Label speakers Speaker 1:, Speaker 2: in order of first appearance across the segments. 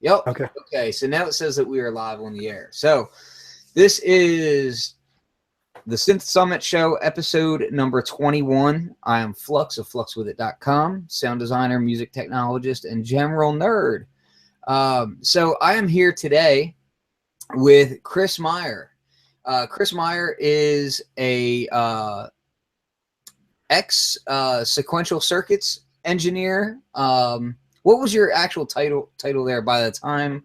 Speaker 1: Yep.
Speaker 2: Okay.
Speaker 1: Okay. So now it says that we are live on the air. So this is the Synth Summit Show, episode number 21. I am Flux of Fluxwithit.com, sound designer, music technologist, and general nerd. So I am here today with Chris Meyer. Chris Meyer is a Sequential Circuits engineer. What was your actual title there by the time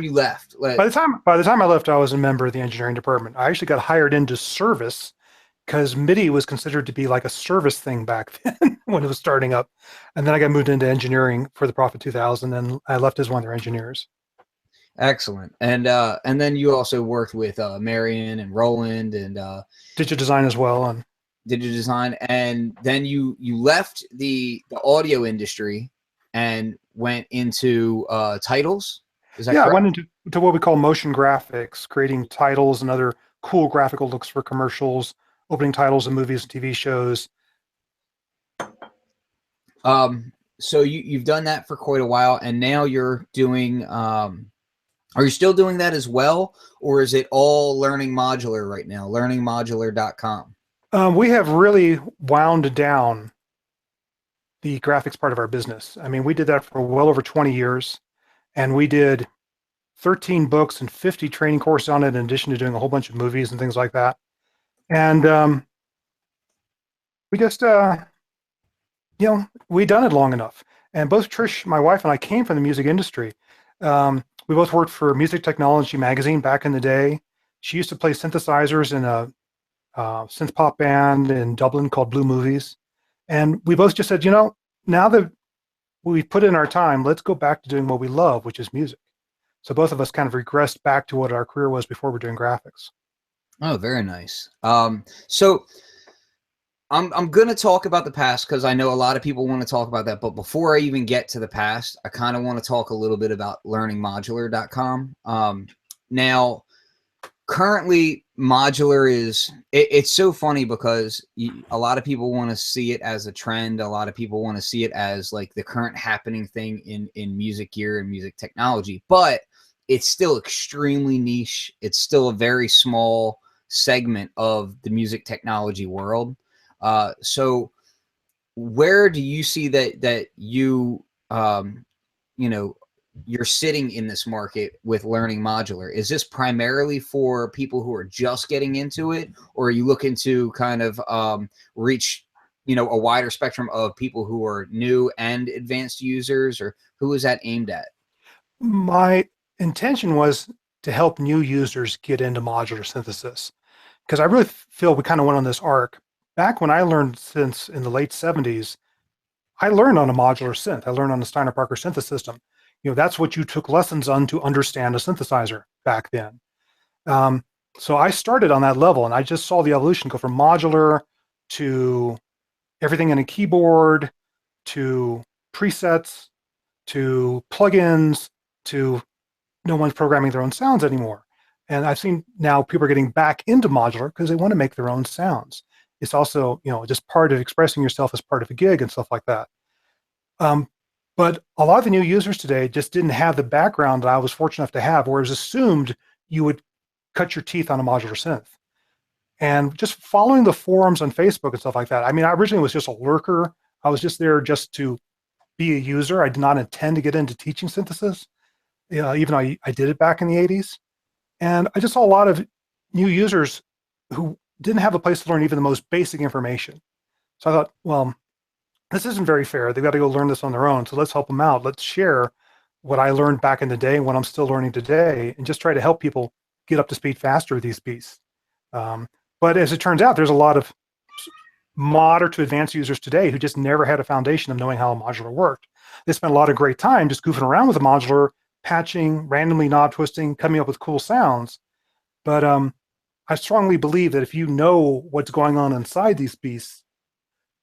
Speaker 1: you left?
Speaker 2: By the time I left, I was a member of the engineering department. I actually got hired into service because MIDI was considered to be like a service thing back then when it was starting up. And then I got moved into engineering for the Profit 2000, and I left as one of their engineers.
Speaker 1: Excellent. And then you also worked with Marion and Roland and
Speaker 2: digital design as well. And
Speaker 1: digital design, and then you left the audio industry and went into titles. Is that correct?
Speaker 2: I went into what we call motion graphics, creating titles and other cool graphical looks for commercials, opening titles of movies and TV shows.
Speaker 1: So you've done that for quite a while, and now you're doing. Are you still doing that as well, or is it all Learning Modular right now? LearningModular.com.
Speaker 2: We have really wound down the graphics part of our business. I mean, we did that for well over 20 years, and we did 13 books and 50 training courses on it, in addition to doing a whole bunch of movies and things like that. And we just, we'd done it long enough. And both Trish, my wife, and I came from the music industry. We both worked for Music Technology magazine back in the day. She used to play synthesizers in a synth pop band in Dublin called Blue Movies. And we both just said, now that we've put in our time, let's go back to doing what we love, which is music. So both of us kind of regressed back to what our career was before we're doing graphics.
Speaker 1: Oh, very nice. So I'm going to talk about the past because I know a lot of people want to talk about that. But before I even get to the past, I kind of want to talk a little bit about learningmodular.com. Now, currently, Modular it's so funny because a lot of people want to see it as a trend. A lot of people want to see it as like the current happening thing in music gear and music technology, but it's still extremely niche. It's still a very small segment of the music technology world. So where do you see that you're sitting in this market with Learning Modular? Is this primarily for people who are just getting into it, or are you looking to kind of reach, a wider spectrum of people who are new and advanced users, or who is that aimed at?
Speaker 2: My intention was to help new users get into modular synthesis, because I really feel we kind of went on this arc. Back when I learned synths in the late 70s, I learned on a modular synth. I learned on the Steiner Parker synthesis system. That's what you took lessons on to understand a synthesizer back then. So I started on that level, and I just saw the evolution go from modular to everything in a keyboard, to presets, to plugins, to no one's programming their own sounds anymore. And I've seen now people are getting back into modular because they want to make their own sounds. It's also, just part of expressing yourself as part of a gig and stuff like that. But a lot of the new users today just didn't have the background that I was fortunate enough to have, where it was assumed you would cut your teeth on a modular synth. And just following the forums on Facebook and stuff like that. I mean, I originally was just a lurker. I was just there just to be a user. I did not intend to get into teaching synthesis, even though I did it back in the 80s. And I just saw a lot of new users who didn't have a place to learn even the most basic information. So I thought, well, this isn't very fair. They've got to go learn this on their own. So let's help them out. Let's share what I learned back in the day and what I'm still learning today, and just try to help people get up to speed faster with these beasts. But as it turns out, there's a lot of moderate to advanced users today who just never had a foundation of knowing how a modular worked. They spent a lot of great time just goofing around with a modular, patching, randomly knob twisting, coming up with cool sounds. But I strongly believe that if you know what's going on inside these beasts,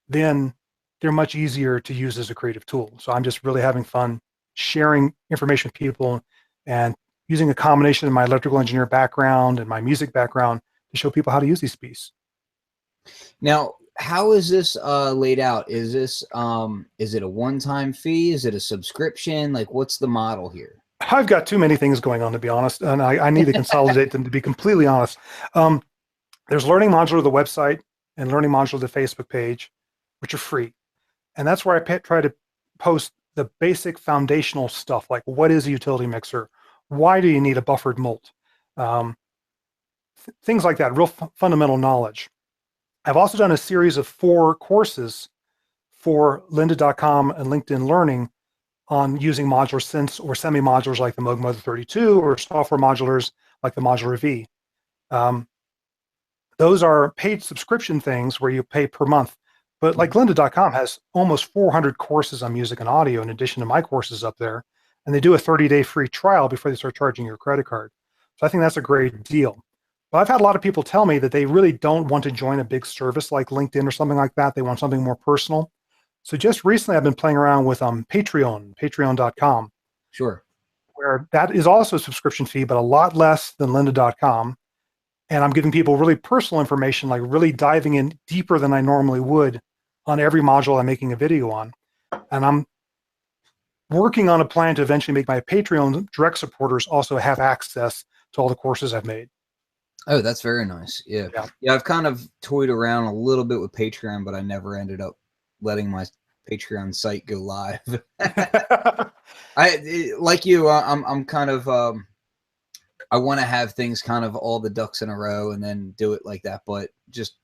Speaker 2: then they're much easier to use as a creative tool. So I'm just really having fun sharing information with people and using a combination of my electrical engineer background and my music background to show people how to use these beasts.
Speaker 1: Now, how is this laid out? Is this is it a one-time fee? Is it a subscription? Like, what's the model here?
Speaker 2: I've got too many things going on, to be honest, and I need to consolidate them, to be completely honest. Um, there's Learning Modular, the website, and Learning Modular, the Facebook page, which are free. And that's where I try to post the basic foundational stuff, like what is a utility mixer? Why do you need a buffered mult? Um, things like that, real fundamental knowledge. I've also done a series of 4 courses for lynda.com and LinkedIn Learning on using modular synths or semi-modulars like the Moog Mother 32 or software modulars like the Modular V. Um, those are paid subscription things where you pay per month. But like lynda.com has almost 400 courses on music and audio in addition to my courses up there. And they do a 30-day free trial before they start charging your credit card. So I think that's a great deal. But I've had a lot of people tell me that they really don't want to join a big service like LinkedIn or something like that. They want something more personal. So just recently I've been playing around with patreon.com,
Speaker 1: Sure.
Speaker 2: where that is also a subscription fee, but a lot less than lynda.com. And I'm giving people really personal information, like really diving in deeper than I normally would on every module I'm making a video on. And I'm working on a plan to eventually make my Patreon direct supporters also have access to all the courses I've made.
Speaker 1: Oh, that's very nice. Yeah. Yeah, I've kind of toyed around a little bit with Patreon, but I never ended up letting my Patreon site go live. Like you, I'm kind of I want to have things kind of all the ducks in a row and then do it like that, but just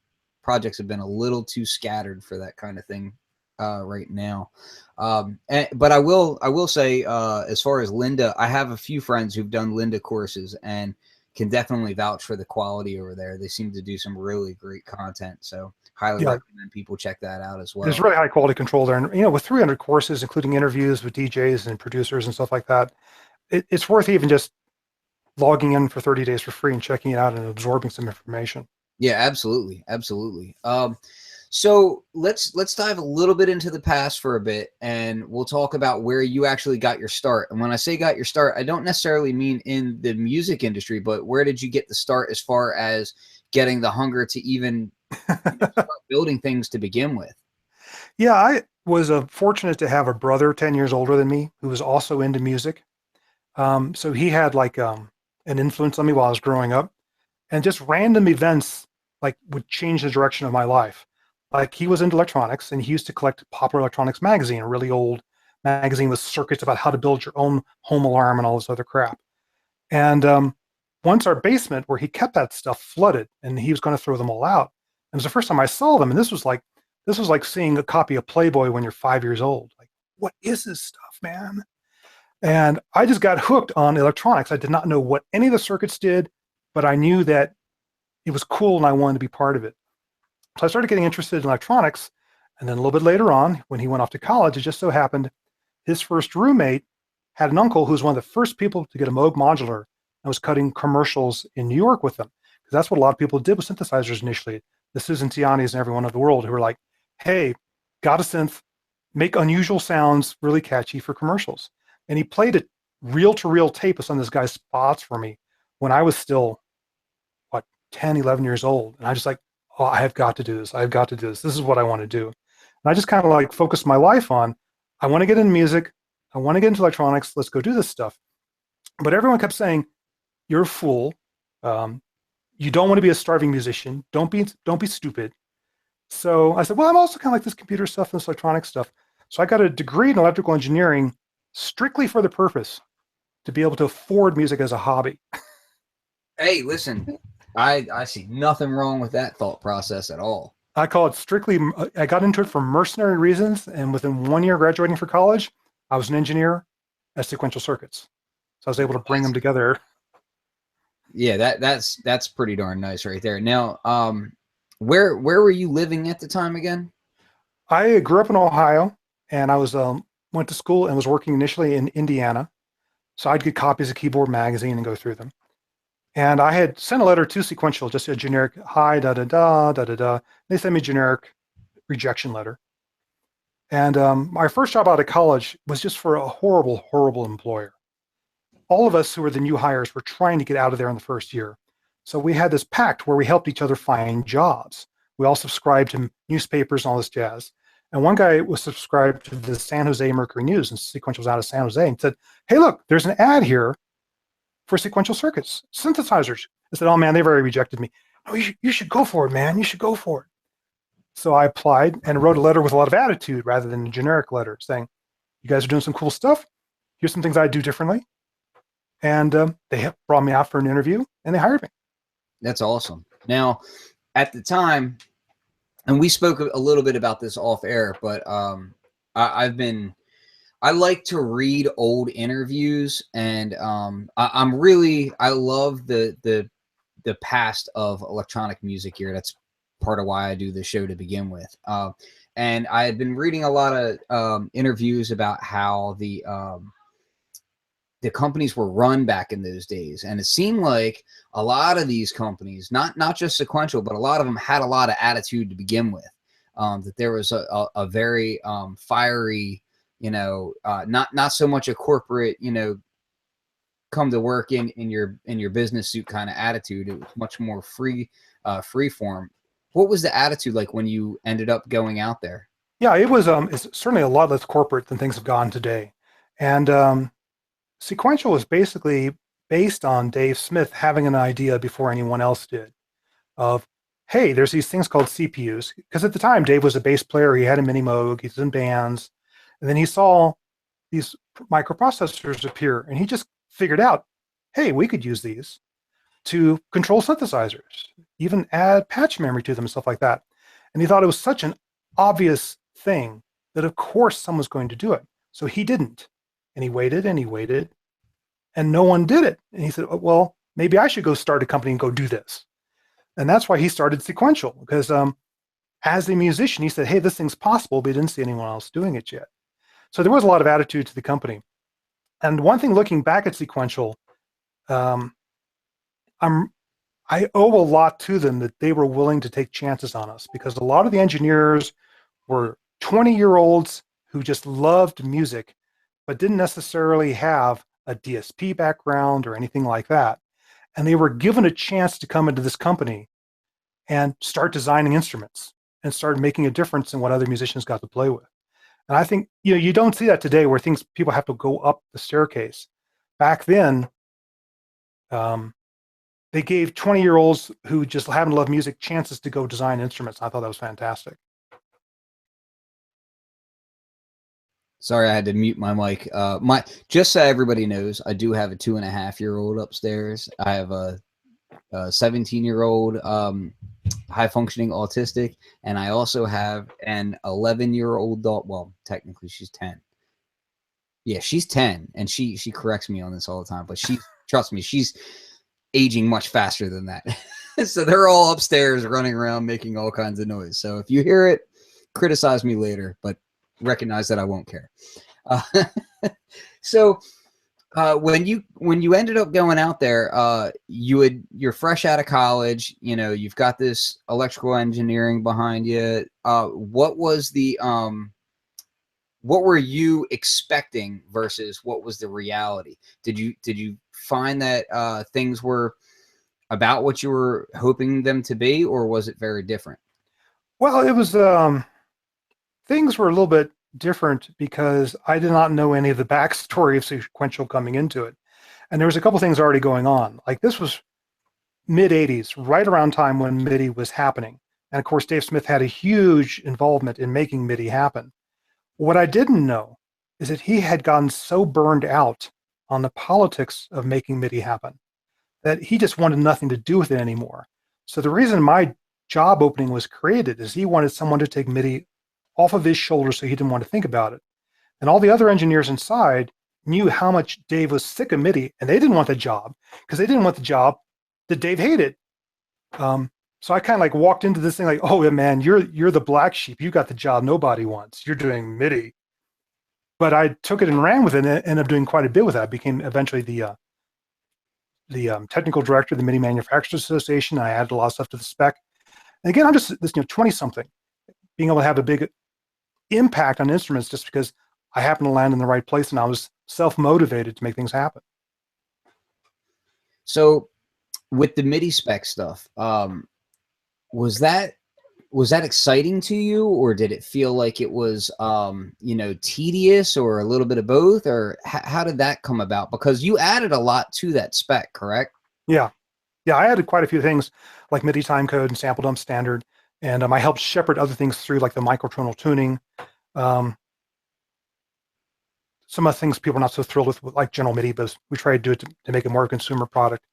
Speaker 1: projects have been a little too scattered for that kind of thing right now. But I will say, as far as Lynda, I have a few friends who've done Lynda courses and can definitely vouch for the quality over there. They seem to do some really great content, so highly recommend people check that out as well.
Speaker 2: There's really high quality control there, and with 300 courses, including interviews with DJs and producers and stuff like that, it's worth even just logging in for 30 days for free and checking it out and absorbing some information.
Speaker 1: Yeah, absolutely, absolutely. So let's dive a little bit into the past for a bit, and we'll talk about where you actually got your start. And when I say got your start, I don't necessarily mean in the music industry, but where did you get the start as far as getting the hunger to even start building things to begin with?
Speaker 2: Yeah, I was fortunate to have a brother 10 years older than me who was also into music. So he had like an influence on me while I was growing up, and just random events like would change the direction of my life. Like he was into electronics and he used to collect Popular Electronics magazine, a really old magazine with circuits about how to build your own home alarm and all this other crap. And once our basement where he kept that stuff flooded and he was going to throw them all out. It was the first time I saw them. And this was like seeing a copy of Playboy when you're 5 years old. Like, what is this stuff, man? And I just got hooked on electronics. I did not know what any of the circuits did, but I knew that it was cool and I wanted to be part of it. So I started getting interested in electronics. And then a little bit later on, when he went off to college, it just so happened his first roommate had an uncle who was one of the first people to get a Moog modular and was cutting commercials in New York with them. Because that's what a lot of people did with synthesizers initially. The Susan Tianis and everyone of the world who were like, hey, got a synth, make unusual sounds, really catchy for commercials. And he played a reel-to-reel tape of some of this guy's spots for me when I was still, 10, 11 years old. And I just like, oh, I have got to do this. I've got to do this. This is what I want to do. And I just kind of like focused my life on, I want to get into music. I want to get into electronics. Let's go do this stuff. But everyone kept saying, you're a fool. You don't want to be a starving musician. Don't be stupid. So I said, well, I'm also kind of like this computer stuff and this electronic stuff. So I got a degree in electrical engineering strictly for the purpose to be able to afford music as a hobby.
Speaker 1: Hey, listen, I see nothing wrong with that thought process at all.
Speaker 2: I call it strictly, I got into it for mercenary reasons. And within 1 year graduating for college, I was an engineer at Sequential Circuits. So I was able to bring them together.
Speaker 1: Yeah, that's pretty darn nice right there. Now, where were you living at the time again?
Speaker 2: I grew up in Ohio, and I was went to school and was working initially in Indiana. So I'd get copies of Keyboard Magazine and go through them. And I had sent a letter to Sequential, just a generic, hi, da-da-da. They sent me a generic rejection letter. And my first job out of college was just for a horrible, horrible employer. All of us who were the new hires were trying to get out of there in the first year. So we had this pact where we helped each other find jobs. We all subscribed to newspapers and all this jazz. And one guy was subscribed to the San Jose Mercury News, and Sequential was out of San Jose, and said, "Hey, look, there's an ad here for Sequential Circuits synthesizers." I said, "Oh man, they've already rejected me." "Oh, you should go for it, man. You should go for it." So I applied and wrote a letter with a lot of attitude rather than a generic letter saying, "You guys are doing some cool stuff. Here's some things I do differently." And they brought me out for an interview, and they hired me.
Speaker 1: That's awesome. Now, at the time, and we spoke a little bit about this off air, but I like to read old interviews, and I love the past of electronic music here. That's part of why I do the show to begin with. And I had been reading a lot of interviews about how the companies were run back in those days, and it seemed like a lot of these companies, not just Sequential, but a lot of them had a lot of attitude to begin with. That there was a very fiery, not so much a corporate, come to work in your business suit kind of attitude. It was much more free form. What was the attitude like when you ended up going out there?
Speaker 2: Yeah, it was. It's certainly a lot less corporate than things have gone today, and Sequential was basically based on Dave Smith having an idea before anyone else did of, hey, there's these things called CPUs. Because at the time, Dave was a bass player. He had a mini Moog. He's in bands. And then he saw these microprocessors appear, and he just figured out, hey, we could use these to control synthesizers, even add patch memory to them and stuff like that. And he thought it was such an obvious thing that, of course, someone's going to do it. So he didn't. And he waited and he waited, and no one did it. And he said, well, maybe I should go start a company and go do this. And that's why he started Sequential, because as a musician, he said, hey, this thing's possible, but he didn't see anyone else doing it yet. So there was a lot of attitude to the company. And one thing, looking back at Sequential, I owe a lot to them that they were willing to take chances on us, because a lot of the engineers were 20-year-olds who just loved music, but didn't necessarily have a DSP background or anything like that. And they were given a chance to come into this company and start designing instruments and start making a difference in what other musicians got to play with. And I think, you don't see that today, where people have to go up the staircase. Back then, they gave 20-year-olds who just happen to love music chances to go design instruments. I thought that was fantastic.
Speaker 1: Sorry, I had to mute my mic. Just so everybody knows, I do have a 2.5-year-old upstairs. I have a 17-year-old high functioning autistic, and I also have an 11-year-old dog. Well, technically she's 10. Yeah, she's 10, and she corrects me on this all the time. But trust me, she's aging much faster than that. So they're all upstairs running around making all kinds of noise. So if you hear it, criticize me later, but recognize that I won't care. So when you ended up going out there, you're fresh out of college, you've got this electrical engineering behind you. What were you expecting versus what was the reality? Did you find that things were about what you were hoping them to be, or was it very different?
Speaker 2: Well, it was things were a little bit different because I did not know any of the backstory of Sequential coming into it. And there was a couple things already going on. Like, this was mid-'80s, right around time when MIDI was happening. And of course, Dave Smith had a huge involvement in making MIDI happen. What I didn't know is that he had gotten so burned out on the politics of making MIDI happen that he just wanted nothing to do with it anymore. So the reason my job opening was created is he wanted someone to take MIDI off of his shoulders, so he didn't want to think about it. And all the other engineers inside knew how much Dave was sick of MIDI, and they didn't want the job because they didn't want the job that Dave hated. So I kind of like walked into this thing like, oh yeah, man, you're the black sheep. You got the job nobody wants. You're doing MIDI. But I took it and ran with it, and ended up doing quite a bit with that. I became eventually the technical director of the MIDI Manufacturers Association. I added a lot of stuff to the spec. And again, I'm just this 20-something, being able to have a big impact on instruments just because I happened to land in the right place and I was self-motivated to make things happen.
Speaker 1: So with the MIDI spec stuff, was that was that exciting to you, or did it feel like it was, tedious, or a little bit of both, or how did that come about? Because you added a lot to that spec, correct?
Speaker 2: Yeah. Yeah, I added quite a few things like MIDI timecode and sample dump standard, and I helped shepherd other things through like the microtonal tuning. Um, some of the things people are not so thrilled with, like general MIDI, but we try to do it to make it more a consumer product.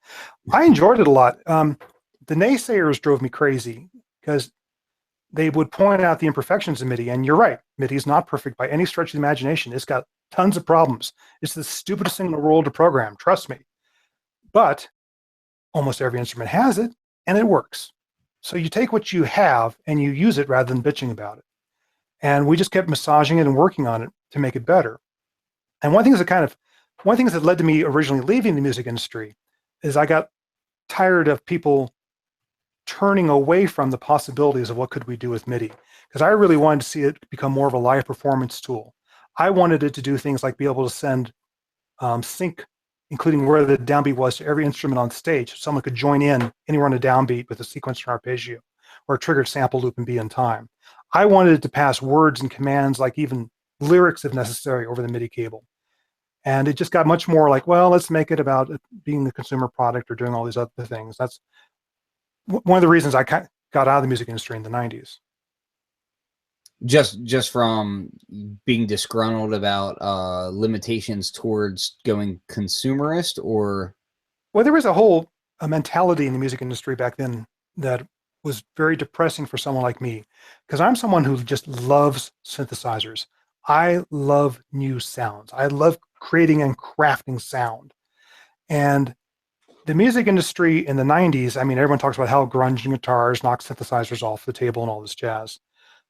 Speaker 2: I enjoyed it a lot. The naysayers drove me crazy because they would point out the imperfections of MIDI, and you're right, MIDI is not perfect by any stretch of the imagination. It's got tons of problems. It's the stupidest thing in the world to program, trust me. But almost every instrument has it, and it works. So you take what you have and you use it rather than bitching about it. And we just kept massaging it and working on it to make it better. And one of the things that led to me originally leaving the music industry is I got tired of people turning away from the possibilities of what could we do with MIDI, because I really wanted to see it become more of a live performance tool. I wanted it to do things like be able to send sync, including where the downbeat was, to every instrument on stage. So someone could join in anywhere on a downbeat with a sequencer arpeggio or a triggered sample loop and be in time. I wanted it to pass words and commands, like even lyrics if necessary, over the MIDI cable. And it just got much more like, well, let's make it about being a consumer product or doing all these other things. That's one of the reasons I got out of the music industry in the 90s.
Speaker 1: Just from being disgruntled about limitations towards going consumerist, or?
Speaker 2: Well, there was a mentality in the music industry back then that was very depressing for someone like me, because I'm someone who just loves synthesizers. I love new sounds. I love creating and crafting sound. And the music industry in the 90s, I mean, everyone talks about how grunge and guitars knocked synthesizers off the table and all this jazz.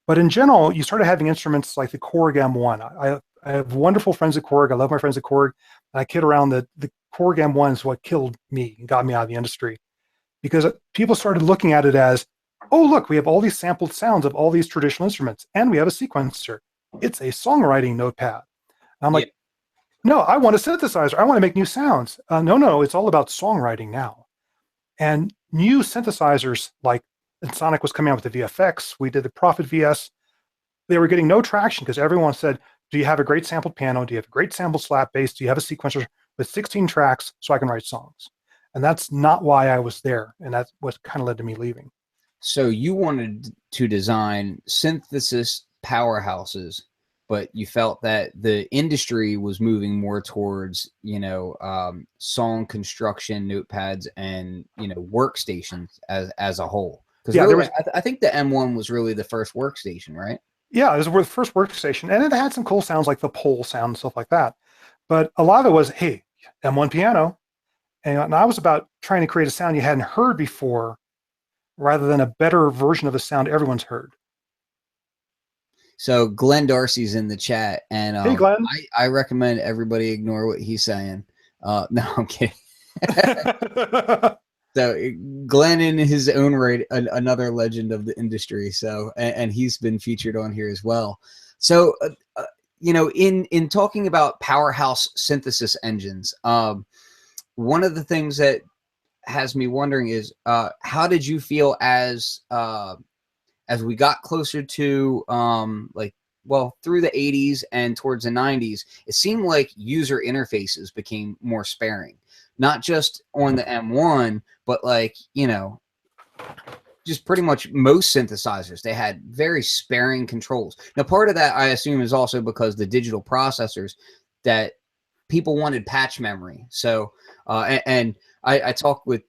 Speaker 2: But in general, you started having instruments like the Korg M1. I have wonderful friends at Korg. I love my friends at Korg. And I kid around that the Korg M1 is what killed me and got me out of the industry, because people started looking at it as, oh, look, we have all these sampled sounds of all these traditional instruments, and we have a sequencer. It's a songwriting notepad. And I'm like, no, I want a synthesizer. I want to make new sounds. No, it's all about songwriting now. And new synthesizers, like Sonic was coming out with the VFX. We did the Prophet VS. They were getting no traction because everyone said, do you have a great sampled piano? Do you have a great sampled slap bass? Do you have a sequencer with 16 tracks so I can write songs? And that's not why I was there. And that's what kind of led to me leaving.
Speaker 1: So you wanted to design synthesis powerhouses, but you felt that the industry was moving more towards, song construction, notepads, and, workstations as a whole. Because really, I think the M1 was really the first workstation, right?
Speaker 2: Yeah, it was the first workstation. And it had some cool sounds like the pole sound and stuff like that. But a lot of it was, hey, M1 piano. And I was about trying to create a sound you hadn't heard before, rather than a better version of a sound everyone's heard.
Speaker 1: So Glenn Darcy's in the chat, and
Speaker 2: hey, Glenn.
Speaker 1: I recommend everybody ignore what he's saying. No, I'm kidding. So Glenn, in his own right, another legend of the industry. So, and he's been featured on here as well. So, in talking about powerhouse synthesis engines, one of the things that has me wondering is, how did you feel as we got closer to through the 80s and towards the 90s, it seemed like user interfaces became more sparing, not just on the M1, but just pretty much most synthesizers. They had very sparing controls. Now, part of that, I assume, is also because the digital processors, that people wanted patch memory. So, and I talked with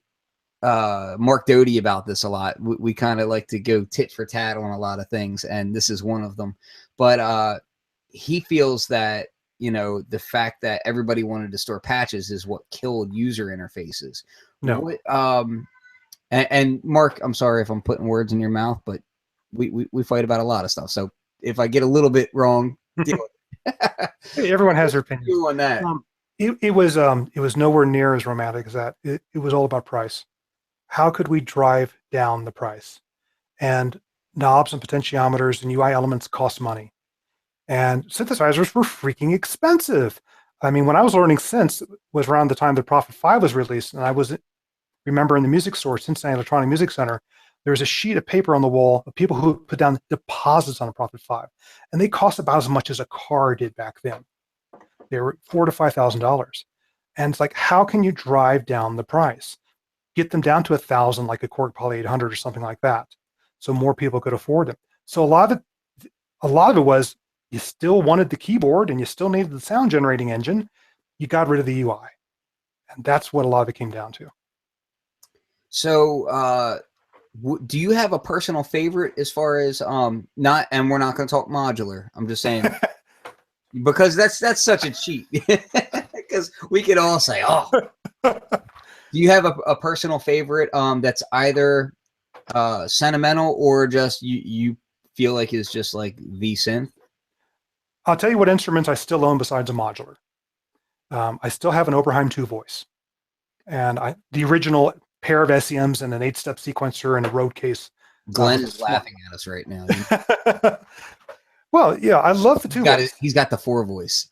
Speaker 1: Mark Doty about this a lot. We kind of like to go tit for tat on a lot of things, and this is one of them. But he feels that, the fact that everybody wanted to store patches is what killed user interfaces.
Speaker 2: No.
Speaker 1: And Mark, I'm sorry if I'm putting words in your mouth, but we fight about a lot of stuff. So if I get a little bit wrong, deal with it.
Speaker 2: Hey, everyone has their opinion
Speaker 1: on that.
Speaker 2: It was nowhere near as romantic as that. It was all about price. How could we drive down the price? And knobs and potentiometers and UI elements cost money. And synthesizers were freaking expensive. I mean, when I was learning synths, it was around the time the Prophet 5 was released, and I was, remember, in the music store, Cincinnati Electronic Music Center, there's a sheet of paper on the wall of people who put down deposits on a Prophet 5, and they cost about as much as a car did back then. They were $4,000 to $5,000, and it's like, how can you drive down the price? Get them down to 1,000, like a Korg Poly 800 or something like that, so more people could afford them. So a lot of it was, you still wanted the keyboard and you still needed the sound generating engine. You got rid of the UI, and that's what a lot of it came down to.
Speaker 1: So, do you have a personal favorite as far as not? And we're not going to talk modular. I'm just saying because that's such a cheat. Because we could all say, oh. Do you have a personal favorite that's either sentimental or just you feel like is just like the synth?
Speaker 2: I'll tell you what instruments I still own besides a modular. I still have an Oberheim 2 voice, and the original pair of SEMs and an 8-step sequencer and a Rode case.
Speaker 1: Glenn is laughing at us right now.
Speaker 2: Well, yeah, I love the 2 voice.
Speaker 1: He's got the 4 voice.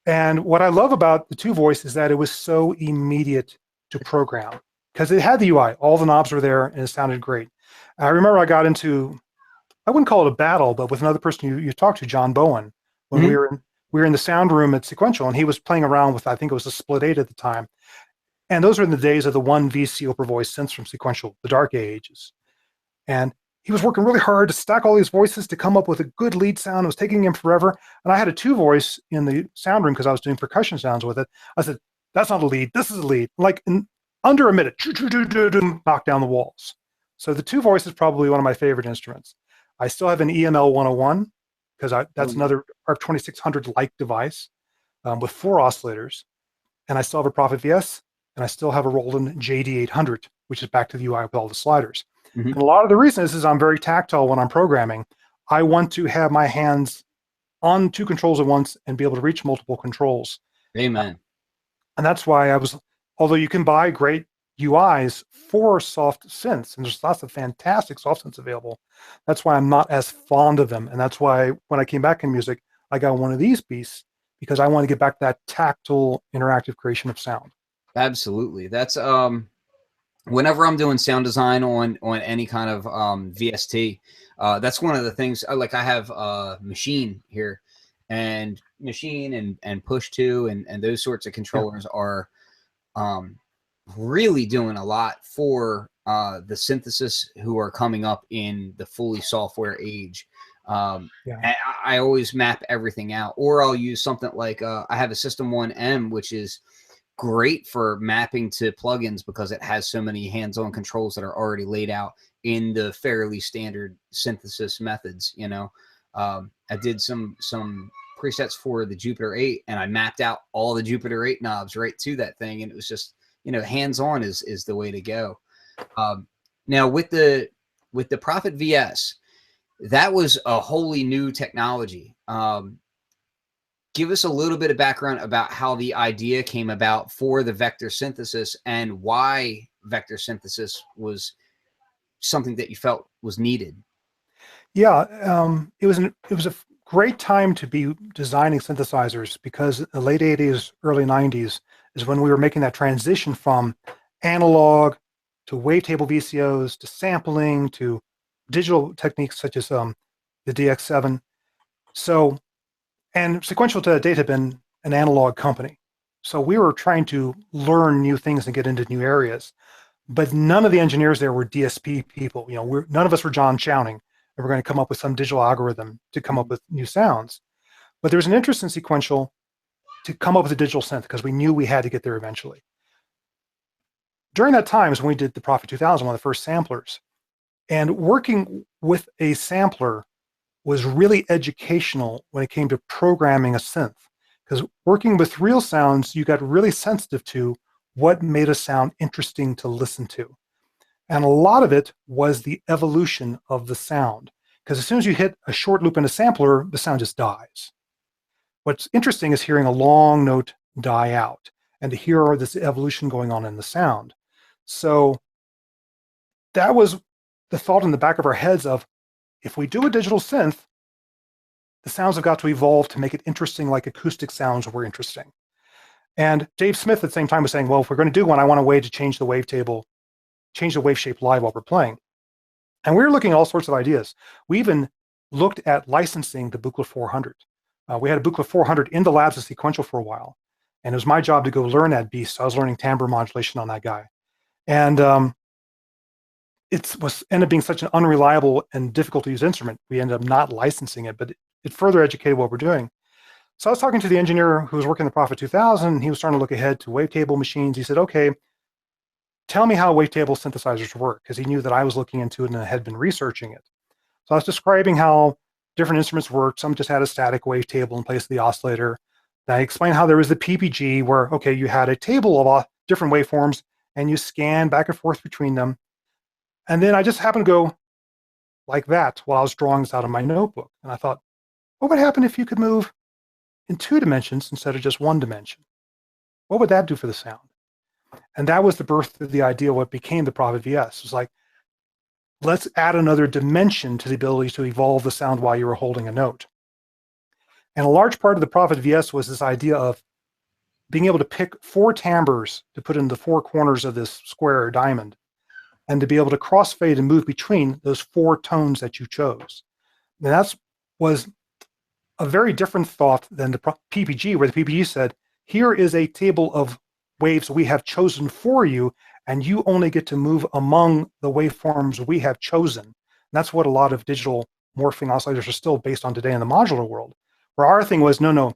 Speaker 2: And what I love about the 2 voice is that it was so immediate to program, because it had the UI. All the knobs were there, and it sounded great. I remember I got into, I wouldn't call it a battle, but with another person you talked to, John Bowen, when we were in the sound room at Sequential, and he was playing around with, I think it was a Split 8 at the time. And those were in the days of the 1 VCO per voice synths from Sequential, the dark ages. And he was working really hard to stack all these voices to come up with a good lead sound. It was taking him forever. And I had a 2 voice in the sound room because I was doing percussion sounds with it. I said, that's not a lead, this is a lead. Like in under a minute, knock down the walls. So the 2 voice is probably one of my favorite instruments. I still have an EML 101 because that's another ARP 2600-like device with 4 oscillators. And I still have a Prophet VS, and I still have a Roland JD800, which is back to the UI with all the sliders. And a lot of the reason is I'm very tactile when I'm programming. I want to have my hands on 2 controls at once and be able to reach multiple controls.
Speaker 1: Amen.
Speaker 2: And that's why although you can buy great UIs for soft synths, and there's lots of fantastic soft synths available, that's why I'm not as fond of them. And that's why when I came back in music, I got one of these beasts, because I want to get back to that tactile, interactive creation of sound.
Speaker 1: Absolutely. That's whenever I'm doing sound design on any kind of VST, that's one of the things. Like I have Machine here, and Machine and Push 2 and those sorts of controllers are really doing a lot for the synthesis who are coming up in the fully software age. I always map everything out, or I'll use something like I have a System 1M, which is great for mapping to plugins because it has so many hands-on controls that are already laid out in the fairly standard synthesis methods. You know, I did some presets for the Jupiter 8, and I mapped out all the Jupiter 8 knobs right to that thing, and it was just, you know, hands-on is the way to go. Now with the Prophet VS, that was a wholly new technology. Give us a little bit of background about how the idea came about for the vector synthesis and why vector synthesis was something that you felt was needed.
Speaker 2: Yeah, it was a great time to be designing synthesizers, because the late 80s, early 90s is when we were making that transition from analog to wavetable VCOs to sampling to digital techniques such as the DX7. So, and Sequential to that date had been an analog company. So we were trying to learn new things and get into new areas. But none of the engineers there were DSP people. You know, none of us were John Chowning, and we're going to come up with some digital algorithm to come up with new sounds. But there was an interest in Sequential to come up with a digital synth, because we knew we had to get there eventually. During that time is when we did the Prophet 2000, one of the first samplers. And working with a sampler was really educational when it came to programming a synth, because working with real sounds, you got really sensitive to what made a sound interesting to listen to. And a lot of it was the evolution of the sound, because as soon as you hit a short loop in a sampler, the sound just dies. What's interesting is hearing a long note die out and to hear this evolution going on in the sound. So that was the thought in the back of our heads of, if we do a digital synth, the sounds have got to evolve to make it interesting, like acoustic sounds were interesting. And Dave Smith at the same time was saying, well, if we're going to do one, I want a way to change the wavetable, change the wave shape live while we're playing. And we were looking at all sorts of ideas. We even looked at licensing the Buchla 400. We had a Buchla 400 in the labs of Sequential for a while, and it was my job to go learn that beast. So I was learning timbre modulation on that guy. And it ended up being such an unreliable and difficult to use instrument. We ended up not licensing it, but it further educated what we're doing. So I was talking to the engineer who was working the Prophet 2000, and he was trying to look ahead to wavetable machines. He said, okay, tell me how wavetable synthesizers work, because he knew that I was looking into it and I had been researching it. So I was describing how different instruments worked. Some just had a static wavetable in place of the oscillator. I explained how there was the PPG where, okay, you had a table of different waveforms and you scan back and forth between them. And then I just happened to go like that while I was drawing this out of my notebook. And I thought, what would happen if you could move in 2 dimensions instead of just 1 dimension? What would that do for the sound? And that was the birth of the idea of what became the Prophet VS. It was like, let's add another dimension to the ability to evolve the sound while you were holding a note. And a large part of the Prophet VS was this idea of being able to pick 4 timbres to put in the 4 corners of this square or diamond, and to be able to crossfade and move between those 4 tones that you chose. And that was a very different thought than the PPG, where the PPG said, here is a table of waves we have chosen for you, and you only get to move among the waveforms we have chosen. And that's what a lot of digital morphing oscillators are still based on today in the modular world, where our thing was, no,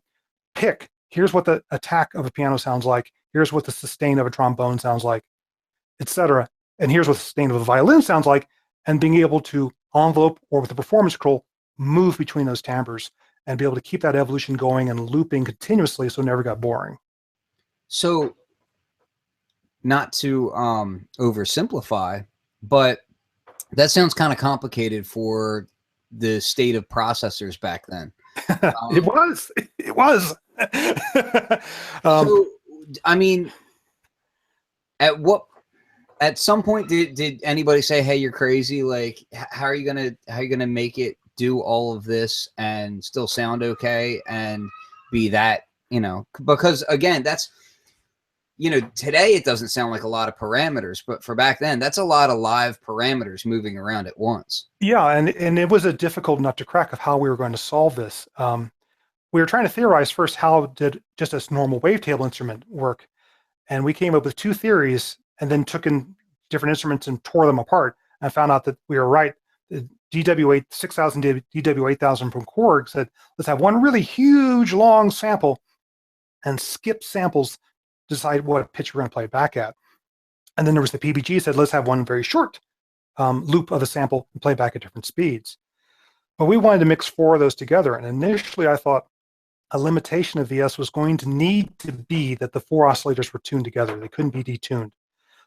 Speaker 2: pick. Here's what the attack of a piano sounds like. Here's what the sustain of a trombone sounds like, etc. And here's what the sustain of a violin sounds like, and being able to envelope or with the performance control, move between those timbres and be able to keep that evolution going and looping continuously so it never got boring.
Speaker 1: So, not to oversimplify, but that sounds kind of complicated for the state of processors back then.
Speaker 2: It was.
Speaker 1: So, I mean, at some point did anybody say, hey, you're crazy? Like, how are you gonna make it do all of this and still sound okay and be that, because again, that's, today it doesn't sound like a lot of parameters, but for back then, that's a lot of live parameters moving around at once.
Speaker 2: Yeah, and it was a difficult nut to crack of how we were going to solve this. We were trying to theorize first, how did just a normal wavetable instrument work? And we came up with 2 theories and then took in different instruments and tore them apart and found out that we were right. The DW8 6000, DW8000 from Korg said, let's have one really huge long sample and skip samples, decide what pitch we're going to play it back at. And then there was the PPG said, let's have one very short loop of a sample and play back at different speeds. But we wanted to mix 4 of those together. And initially I thought a limitation of VS was going to need to be that the 4 oscillators were tuned together. They couldn't be detuned.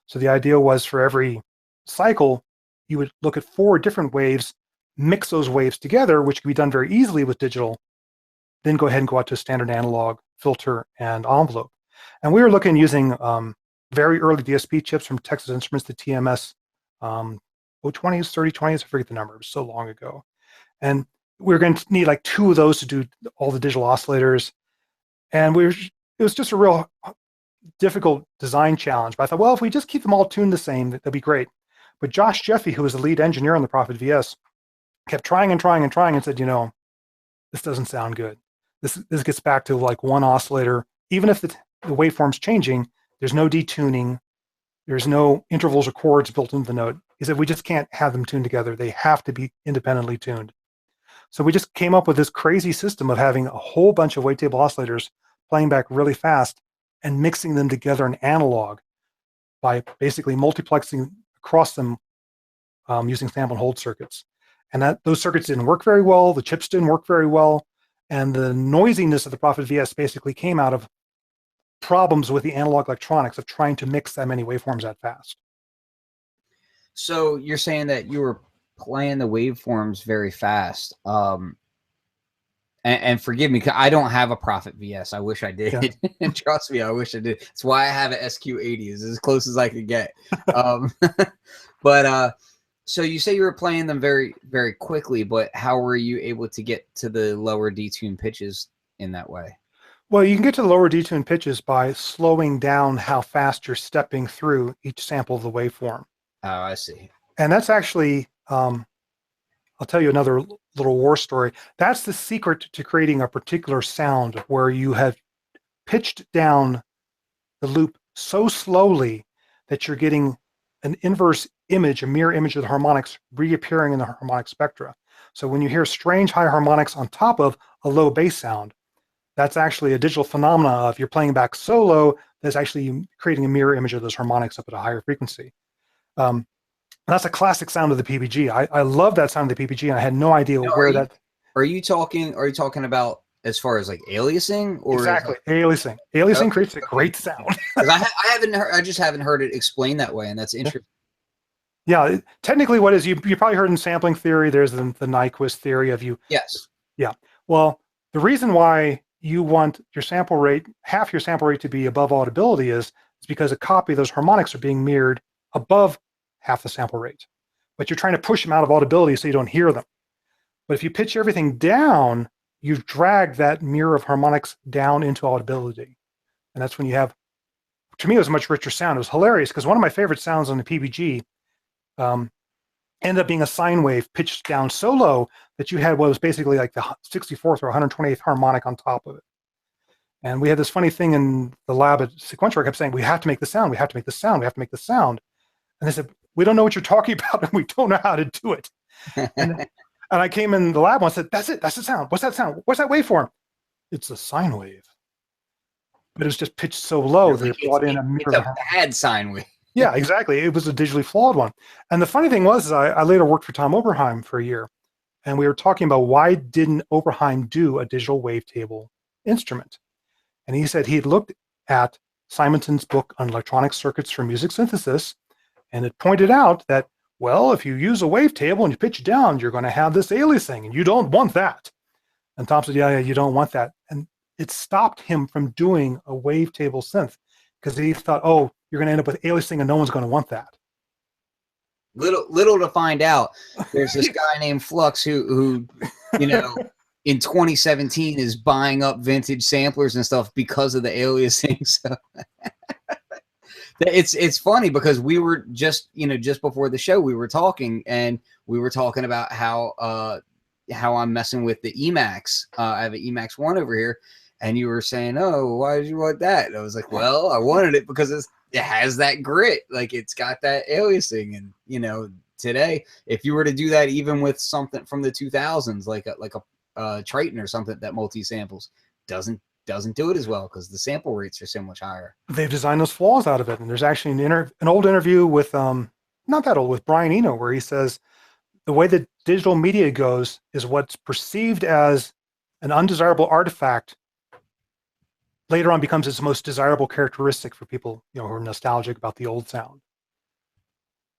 Speaker 2: So the idea was, for every cycle, you would look at 4 different waves, mix those waves together, which can be done very easily with digital, then go ahead and go out to a standard analog, filter, and envelope. And we were looking using very early DSP chips from Texas Instruments, the TMS 020s, 3020s, I forget the number, it was so long ago. And we were going to need like 2 of those to do all the digital oscillators. And it was just a real difficult design challenge. But I thought, well, if we just keep them all tuned the same, that'd be great. But Josh Jeffy, who was the lead engineer on the Prophet VS, kept trying and trying and trying and said, this doesn't sound good. This gets back to like 1 oscillator. Even if the waveform's changing, there's no detuning. There's no intervals or chords built into the note. He said, we just can't have them tuned together. They have to be independently tuned. So we just came up with this crazy system of having a whole bunch of wavetable oscillators playing back really fast and mixing them together in analog by basically multiplexing across them using sample and hold circuits. And those circuits didn't work very well. The chips didn't work very well. And the noisiness of the Prophet VS basically came out of problems with the analog electronics of trying to mix that many waveforms that fast.
Speaker 1: So you're saying that you were playing the waveforms very fast. And forgive me, I don't have a Prophet VS. I wish I did. Yeah. And trust me, I wish I did. That's why I have an SQ80. It's as close as I could get. But so you say you were playing them very, very quickly, but how were you able to get to the lower detuned pitches in that way?
Speaker 2: Well, you can get to the lower detuned pitches by slowing down how fast you're stepping through each sample of the waveform.
Speaker 1: Oh, I see.
Speaker 2: And that's actually Um, I'll tell you another little war story. That's the secret to creating a particular sound where you have pitched down the loop so slowly that you're getting an inverse image, a mirror image of the harmonics reappearing in the harmonic spectra. So when you hear strange high harmonics on top of a low bass sound, that's actually a digital phenomena of you're playing back so low that's actually creating a mirror image of those harmonics up at a higher frequency. Um, that's a classic sound of the PBG. I love that sound of the PBG, and I had no idea where that.
Speaker 1: Are you talking about as far as like aliasing or
Speaker 2: Exactly, aliasing? Aliasing
Speaker 1: okay,
Speaker 2: creates a great sound.
Speaker 1: because I haven't heard, I just haven't heard it explained that way, and that's interesting.
Speaker 2: Yeah, technically, what is you probably heard in sampling theory? There's the Nyquist theory of you.
Speaker 1: Yes.
Speaker 2: Yeah. Well, the reason why you want your sample rate, half your sample rate, to be above audibility is because a copy of those harmonics are being mirrored above half the sample rate, but you're trying to push them out of audibility so you don't hear them. But if you pitch everything down, you've dragged that mirror of harmonics down into audibility, and that's when you have. To me, it was a much richer sound. It was hilarious because one of my favorite sounds on the PBG ended up being a sine wave pitched down so low that you had what was basically like the 64th or 128th harmonic on top of it. And we had this funny thing in the lab at Sequential. I kept saying, we have to make the sound, we have to make the sound, we have to make the sound. And they said, we don't know what you're talking about, and we don't know how to do it. And I came in the lab and said, that's it, that's the sound. What's that sound? What's that waveform? It's a sine wave. But it was just pitched so low that it brought in a mirror.
Speaker 1: It's a bad sine wave.
Speaker 2: Yeah, exactly. It was a digitally flawed one. And the funny thing was, I later worked for Tom Oberheim for a year, and we were talking about why didn't Oberheim do a digital wavetable instrument? And he said he'd looked at Simonton's book on electronic circuits for music synthesis, and it pointed out that, well, if you use a wavetable and you pitch it down, you're going to have this aliasing, and you don't want that. And Tom said, yeah, you don't want that. And it stopped him from doing a wavetable synth because he thought, oh, you're going to end up with aliasing and no one's going to want that.
Speaker 1: Little to find out. There's this guy named Flux who you know, in 2017 is buying up vintage samplers and stuff because of the aliasing. So it's funny because we were just before the show we were talking about how I'm messing with the Emax. I have an Emax 1 over here, and you were saying, oh, why did you want that? And I was like, well, I wanted it because it has that grit, like it's got that aliasing. And today, if you were to do that even with something from the 2000s, like a Triton or something that multi-samples, doesn't do it as well because the sample rates are so much higher.
Speaker 2: They've designed those flaws out of it. And there's actually an old interview with not that old, with Brian Eno, where he says the way that digital media goes is what's perceived as an undesirable artifact later on becomes its most desirable characteristic for people, who are nostalgic about the old sound.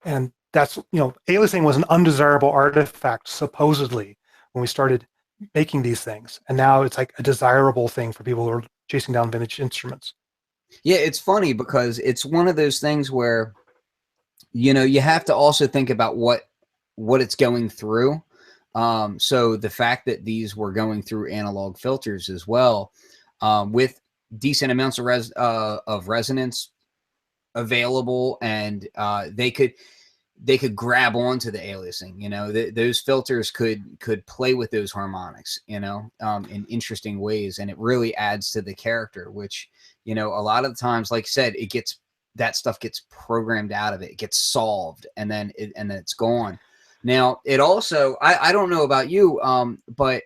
Speaker 2: And that's, aliasing was an undesirable artifact, supposedly, when we started making these things. And now it's like a desirable thing for people who are chasing down vintage instruments.
Speaker 1: Yeah, it's funny because it's one of those things where, you have to also think about what it's going through. So the fact that these were going through analog filters as well, with decent amounts of resonance available, and they could grab onto the aliasing. Those filters could play with those harmonics, in interesting ways, and it really adds to the character, which, a lot of the times, like I said, that stuff gets programmed out of it. It gets solved, and then it's gone. Now, it also, I don't know about you, but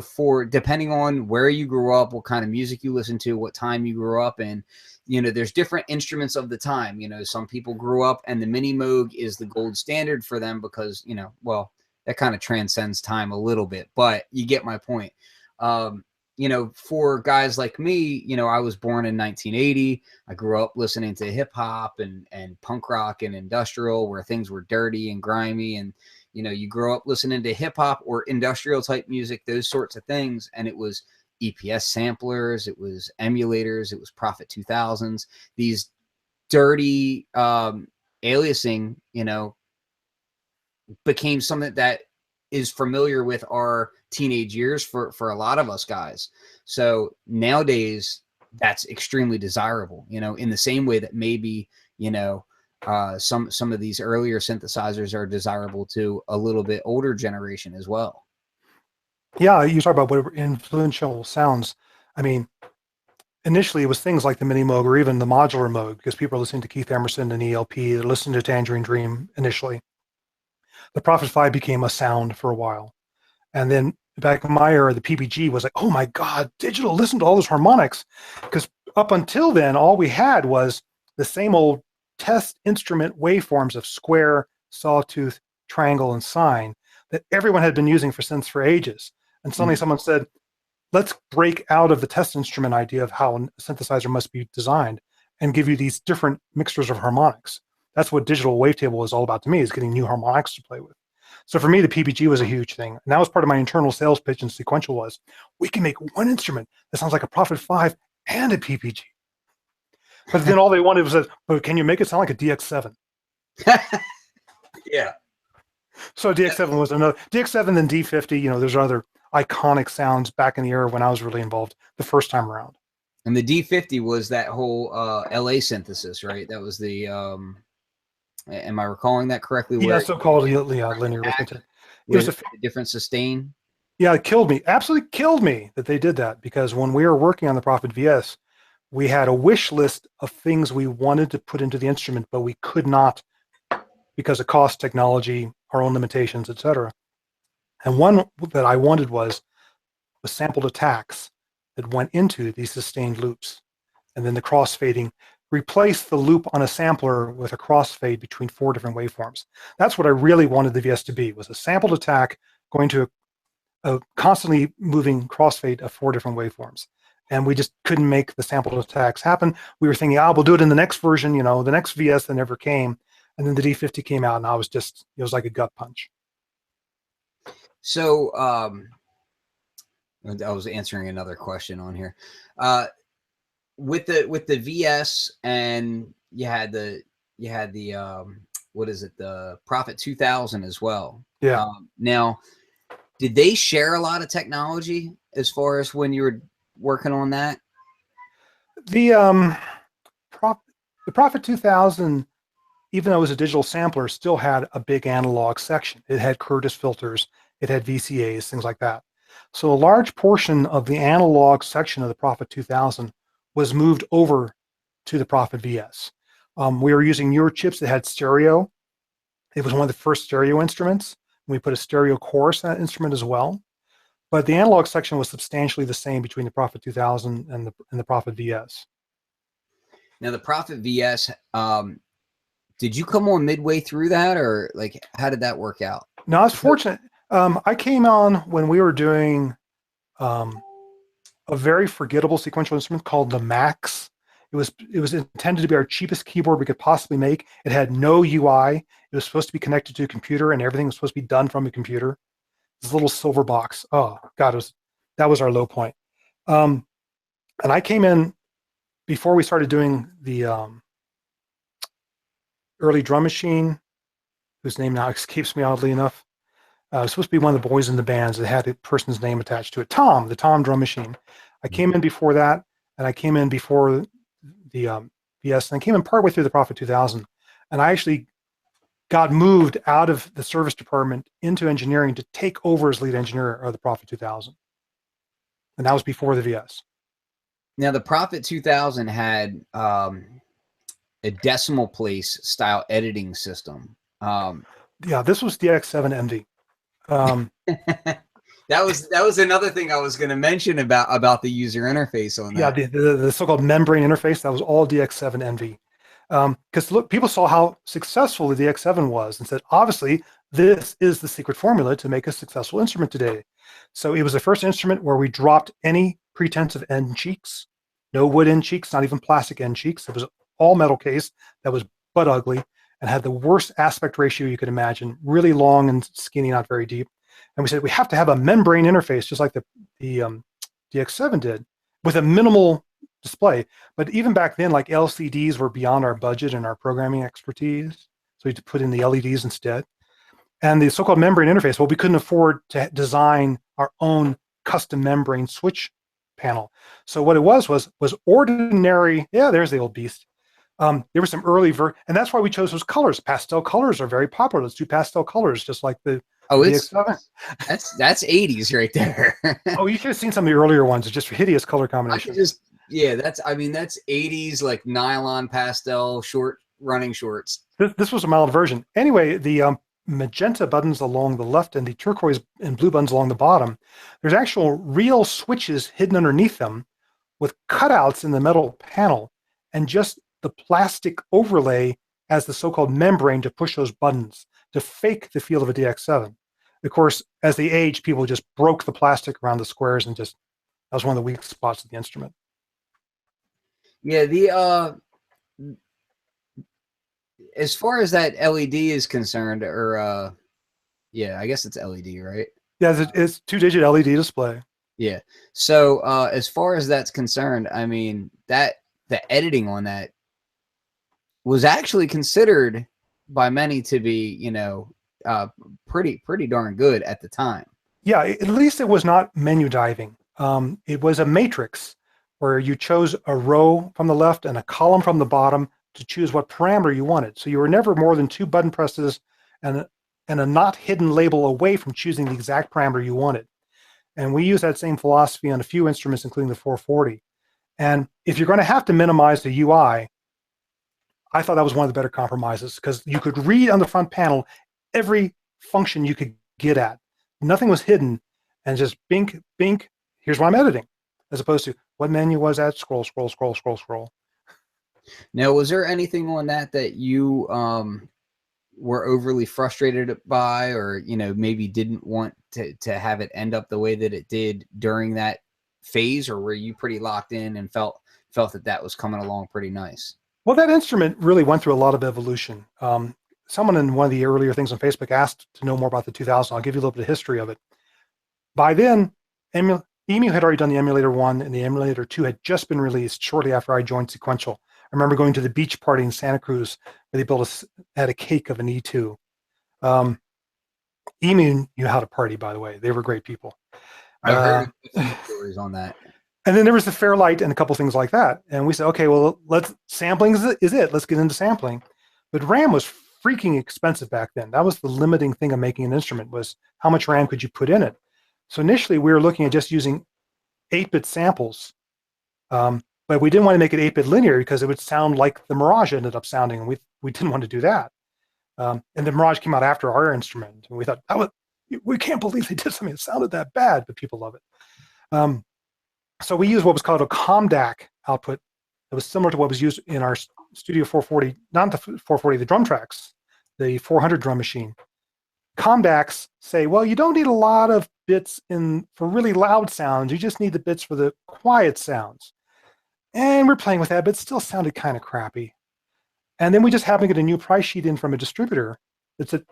Speaker 1: for depending on where you grew up, what kind of music you listen to, what time you grew up in, there's different instruments of the time. Some people grew up and the mini Moog is the gold standard for them because, well, that kind of transcends time a little bit, but you get my point. For guys like me, I was born in 1980. I grew up listening to hip hop and punk rock and industrial, where things were dirty and grimy, and you grow up listening to hip hop or industrial type music, those sorts of things. And it was EPS samplers, it was emulators, it was Prophet 2000s, these dirty aliasing, became something that is familiar with our teenage years for a lot of us guys. So nowadays that's extremely desirable, in the same way that maybe, some of these earlier synthesizers are desirable to a little bit older generation as well.
Speaker 2: Yeah, you talk about what influential sounds. I mean, initially it was things like the mini Moog or even the modular Moog, because people are listening to Keith Emerson and ELP, they're listening to Tangerine Dream initially. The Prophet 5 became a sound for a while. And then back in my era, the PPG was like, oh my God, digital, listen to all those harmonics. Because up until then, all we had was the same old test instrument waveforms of square, sawtooth, triangle, and sine that everyone had been using for synths for ages. And suddenly someone said, let's break out of the test instrument idea of how a synthesizer must be designed and give you these different mixtures of harmonics. That's what digital wavetable is all about to me, is getting new harmonics to play with. So for me, the PPG was a huge thing. And that was part of my internal sales pitch in Sequential was, we can make one instrument that sounds like a Prophet 5 and a PPG. But then all they wanted was, but can you make it sound like a DX7?
Speaker 1: Yeah.
Speaker 2: So DX7 was another, DX7 then D50, there's other iconic sounds back in the era when I was really involved the first time around.
Speaker 1: And the D50 was that whole LA synthesis, right? That was the, am I recalling that correctly?
Speaker 2: Yeah, so-called linear arithmetic. It was a
Speaker 1: different sustain.
Speaker 2: Yeah, it killed me. Absolutely killed me that they did that, because when we were working on the Prophet VS, we had a wish list of things we wanted to put into the instrument, but we could not because of cost, technology, our own limitations, etc. And one that I wanted was sampled attacks that went into these sustained loops. And then the crossfading replaced the loop on a sampler with a crossfade between 4 different waveforms. That's what I really wanted the VS to be, was a sampled attack going to a constantly moving crossfade of 4 different waveforms. And we just couldn't make the sampled attacks happen. We were thinking, we'll do it in the next version, the next VS that never came. And then the D50 came out, and I was just, it was like a gut punch.
Speaker 1: So I was answering another question on here. With the VS, and you had the what is it, the Prophet 2000 as well.
Speaker 2: Yeah.
Speaker 1: Now, did they share a lot of technology as far as when you were working on that?
Speaker 2: The Prophet 2000, even though it was a digital sampler, still had a big analog section. It had Curtis filters, it had VCAs, things like that. So a large portion of the analog section of the Prophet 2000 was moved over to the Prophet VS. We were using newer chips that had stereo. It was one of the first stereo instruments. We put a stereo chorus in that instrument as well. But the analog section was substantially the same between the Prophet 2000 and the Prophet VS.
Speaker 1: Now, the Prophet VS, did you come on midway through that, or like how did that work out?
Speaker 2: No, I was fortunate. I came on when we were doing a very forgettable sequential instrument called the Max. It was intended to be our cheapest keyboard we could possibly make. It had no UI. It was supposed to be connected to a computer, and everything was supposed to be done from a computer. This little silver box. Oh God, that was our low point. And I came in before we started doing the early drum machine, whose name now escapes me oddly enough. It was supposed to be one of the boys in the bands that had a person's name attached to it. Tom, the Tom drum machine. I came in before that, and I came in before the VS, and I came in partway through the Prophet 2000. And I actually got moved out of the service department into engineering to take over as lead engineer of the Prophet 2000. And that was before the VS.
Speaker 1: Now, the Prophet 2000 had a decimal place style editing system.
Speaker 2: Yeah, this was DX7 Envy.
Speaker 1: That was another thing I was going to mention about the user interface on that.
Speaker 2: Yeah, the so-called membrane interface, that was all DX7 Envy. Because look, people saw how successful the DX7 was and said, obviously, this is the secret formula to make a successful instrument today. So it was the first instrument where we dropped any pretense of end cheeks, no wood end cheeks, not even plastic end cheeks. It was all metal case that was butt ugly and had the worst aspect ratio you could imagine, really long and skinny, not very deep. And we said, we have to have a membrane interface, just like the DX7 did, with a minimal display. But even back then, like LCDs were beyond our budget and our programming expertise. So we had to put in the LEDs instead. And the so-called membrane interface, well, we couldn't afford to design our own custom membrane switch panel. So what it was ordinary, yeah, there's the old beast, There were some and that's why we chose those colors. Pastel colors are very popular. Let's do pastel colors, just like the DX7.
Speaker 1: That's 80s right there.
Speaker 2: Oh, you should have seen some of the earlier ones. It's just hideous color
Speaker 1: I could
Speaker 2: combinations.
Speaker 1: that's 80s, like nylon pastel running shorts.
Speaker 2: This was a mild version. Anyway, the magenta buttons along the left and the turquoise and blue buttons along the bottom, there's actual real switches hidden underneath them with cutouts in the metal panel and just the plastic overlay as the so-called membrane to push those buttons to fake the feel of a DX7. Of course, as they aged, people just broke the plastic around the squares and that was one of the weak spots of the instrument.
Speaker 1: Yeah, as far as that LED is concerned, or yeah, I guess it's LED, right?
Speaker 2: Yeah, it's 2-digit LED display.
Speaker 1: Yeah. So as far as that's concerned, I mean, the editing on that was actually considered by many to be, pretty darn good at the time.
Speaker 2: Yeah, at least it was not menu diving. It was a matrix where you chose a row from the left and a column from the bottom to choose what parameter you wanted. So you were never more than 2 button presses and a not hidden label away from choosing the exact parameter you wanted. And we use that same philosophy on a few instruments, including the 440. And if you're going to have to minimize the UI, I thought that was one of the better compromises because you could read on the front panel every function you could get at. Nothing was hidden, and just bink, bink, here's what I'm editing, as opposed to what menu was that? Scroll, scroll, scroll, scroll, scroll.
Speaker 1: Now, was there anything on that you were overly frustrated by, or maybe didn't want to have it end up the way that it did during that phase, or were you pretty locked in and felt that was coming along pretty nice?
Speaker 2: Well, that instrument really went through a lot of evolution. Someone in one of the earlier things on Facebook asked to know more about the 2000. I'll give you a little bit of history of it. By then, EMU had already done the Emulator 1, and the Emulator 2 had just been released shortly after I joined Sequential. I remember going to the beach party in Santa Cruz where they had a cake of an E2. EMU knew how to party, by the way. They were great people.
Speaker 1: I've heard a few stories on that.
Speaker 2: And then there was the Fairlight and a couple things like that. And we said, okay, well, sampling is it. Let's get into sampling. But RAM was freaking expensive back then. That was the limiting thing of making an instrument, was how much RAM could you put in it. So initially we were looking at just using 8-bit samples. But we didn't want to make it 8-bit linear because it would sound like the Mirage ended up sounding. And we didn't want to do that. And the Mirage came out after our instrument. And we thought, we can't believe they did something that sounded that bad, but people love it. So we used what was called a ComDAC output that was similar to what was used in our Studio 440, not the 440, the drum tracks, the 400 drum machine. ComDACs say, well, you don't need a lot of bits for really loud sounds. You just need the bits for the quiet sounds. And we're playing with that, but it still sounded kind of crappy. And then we just happened to get a new price sheet in from a distributor that said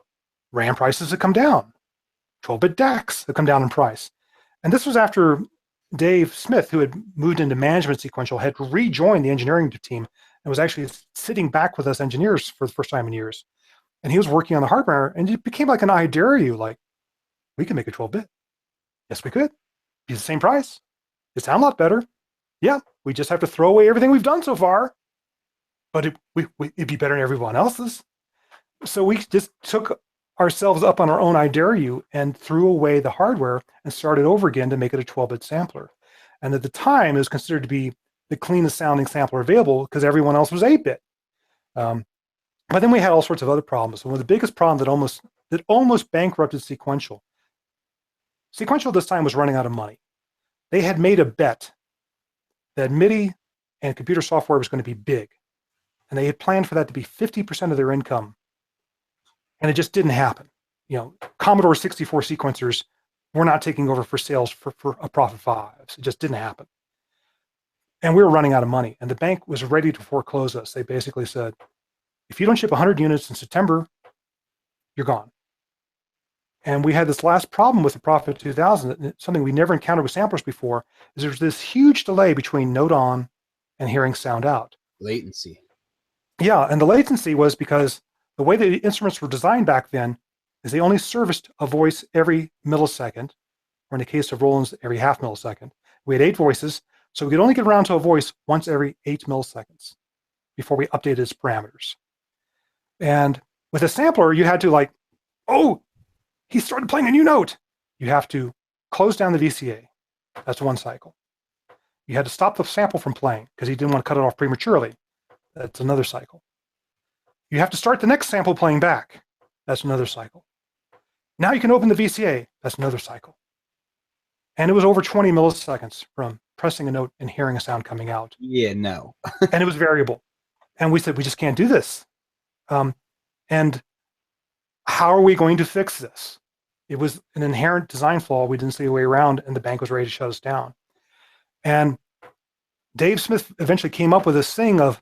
Speaker 2: RAM prices have come down. 12-bit DACs have come down in price. And this was after Dave Smith, who had moved into management Sequential, had rejoined the engineering team and was actually sitting back with us engineers for the first time in years. And he was working on the hardware, and it became like an I dare you, like, we can make a 12-bit. Yes, we could. Be the same price. It sound a lot better. Yeah, we just have to throw away everything we've done so far, but it'd be better than everyone else's. So we just took ourselves up on our own I dare you and threw away the hardware and started over again to make it a 12-bit sampler. And at the time, it was considered to be the cleanest sounding sampler available because everyone else was 8-bit. But then we had all sorts of other problems. One of the biggest problems that almost bankrupted Sequential. Sequential this time was running out of money. They had made a bet that MIDI and computer software was going to be big. And they had planned for that to be 50% of their income. And it just didn't happen. Commodore 64 sequencers were not taking over for sales for a profit 5s. It just didn't happen. And we were running out of money. And the bank was ready to foreclose us. They basically said, if you don't ship 100 units in September, you're gone. And we had this last problem with the Prophet 2000, something we never encountered with samplers before, is there's this huge delay between note on and hearing sound out.
Speaker 1: Latency.
Speaker 2: Yeah, and the latency was because the way the instruments were designed back then is they only serviced a voice every millisecond, or in the case of Roland's, every half millisecond. We had 8 voices, so we could only get around to a voice once every 8 milliseconds. before we updated its parameters. And with a sampler, you had to like, oh, he started playing a new note. You have to close down the VCA. That's one cycle. You had to stop the sample from playing because he didn't want to cut it off prematurely. That's another cycle. You have to start the next sample playing back. That's another cycle. Now you can open the VCA. That's another cycle. And it was over 20 milliseconds from pressing a note and hearing a sound coming out.
Speaker 1: Yeah, no.
Speaker 2: And it was variable. And we said, we just can't do this. And how are we going to fix this? It was an inherent design flaw. We didn't see a way around, and the bank was ready to shut us down. And Dave Smith eventually came up with this thing of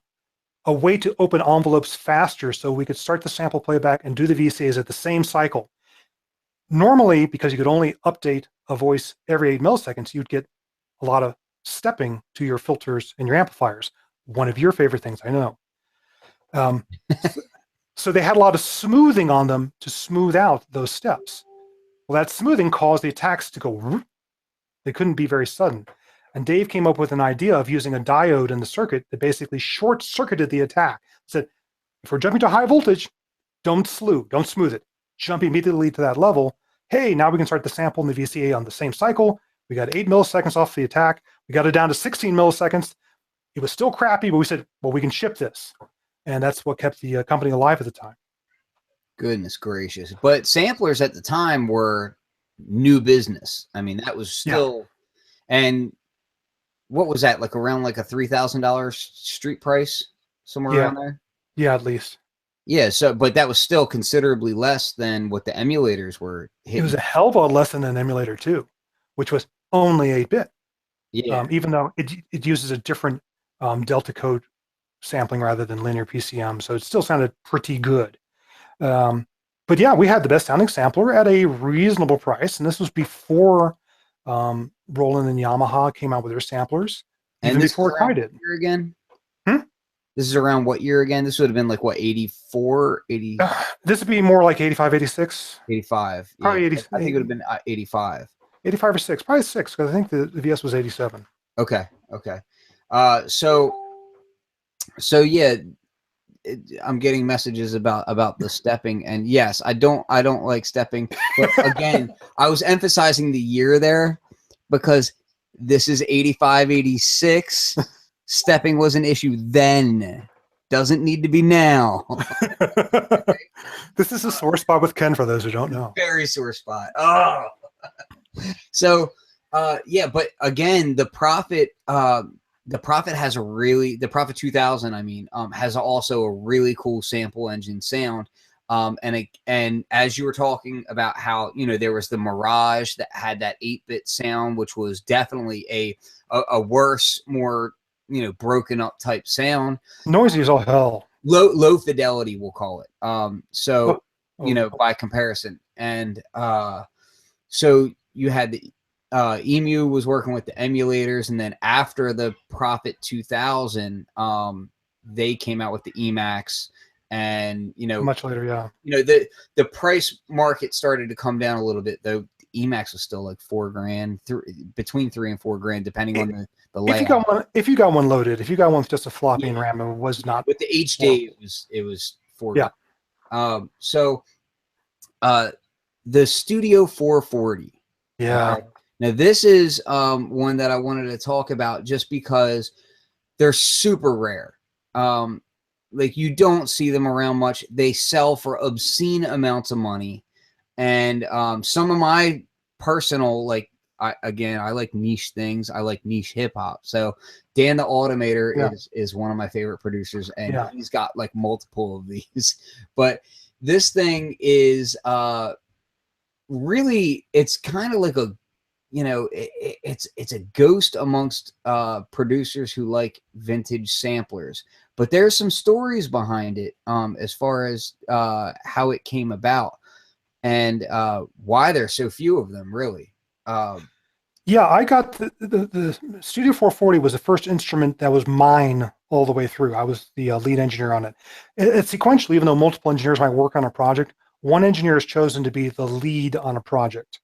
Speaker 2: a way to open envelopes faster so we could start the sample playback and do the VCAs at the same cycle. Normally, because you could only update a voice every 8 milliseconds, you'd get a lot of stepping to your filters and your amplifiers. One of your favorite things, I know. So they had a lot of smoothing on them to smooth out those steps. Well, that smoothing caused the attacks to go, they couldn't be very sudden. And Dave came up with an idea of using a diode in the circuit that basically short-circuited the attack. Said, if we're jumping to high voltage, don't smooth it. Jump immediately to that level. Hey, now we can start the sample and the VCA on the same cycle. We got 8 milliseconds off the attack. We got it down to 16 milliseconds. It was still crappy, but we said, well, we can ship this. And that's what kept the company alive at the time.
Speaker 1: Goodness gracious. But samplers at the time were new business. I mean, that was still, and what was that, like around like a $3,000 street price, somewhere around there?
Speaker 2: Yeah, at least.
Speaker 1: Yeah, so, but that was still considerably less than what the emulators were hitting.
Speaker 2: It was a hell of a lot less than an emulator too, which was only 8-bit.
Speaker 1: Yeah.
Speaker 2: Even though it uses a different delta code sampling rather than linear PCM, so it still sounded pretty good. But yeah, we had the best sounding sampler at a reasonable price, and this was before Roland and Yamaha came out with their samplers, even before I did.
Speaker 1: Year again? This is around what year again? This would have been like what, 84, 80?
Speaker 2: This would be more like 85, 86.
Speaker 1: 85.
Speaker 2: Probably
Speaker 1: yeah.
Speaker 2: 80.
Speaker 1: I think it would have been 85.
Speaker 2: 85 or 6, probably 6, because I think the VS was 87.
Speaker 1: Okay. So yeah, I'm getting messages about the stepping, and yes, I don't like stepping, but again, I was emphasizing the year there because this is 85, 86. Stepping was an issue then. Doesn't need to be now.
Speaker 2: This is a sore spot with Ken for those who don't know.
Speaker 1: Very sore spot. Oh. So yeah, but again, the Prophet has a really, the Prophet 2000, I mean, has also a really cool sample engine sound. And as you were talking about how, you know, there was the Mirage that had that 8-bit sound, which was definitely a worse, more, you know, broken up type sound.
Speaker 2: Noisy as all hell.
Speaker 1: Low fidelity, we'll call it. You know, by comparison. And so you had the Emu was working with the emulators, and then after the Prophet 2000, they came out with the Emax, and you know,
Speaker 2: much later, yeah.
Speaker 1: You know, the price market started to come down a little bit, though. The Emax was still like $4,000, between $3,000 and $4,000, depending on the layout.
Speaker 2: If you got one loaded, if you got one with just a floppy and RAM, it was not
Speaker 1: with the HD. It was $4,000. Yeah. So the Studio 440.
Speaker 2: Yeah.
Speaker 1: Now this is one that I wanted to talk about just because they're super rare. Like you don't see them around much. They sell for obscene amounts of money. And some of my personal, like, I like niche things. I like niche hip hop. So Dan the Automator is one of my favorite producers, and he's got like multiple of these. But this thing is really, it's kind of like a, you know, it's a ghost amongst producers who like vintage samplers. But there's some stories behind it as far as how it came about. And why there's so few of them, really.
Speaker 2: Yeah, I got the Studio 440 was the first instrument that was mine all the way through. I was the lead engineer on it. It's sequential, even though multiple engineers might work on a project, one engineer is chosen to be the lead on a project.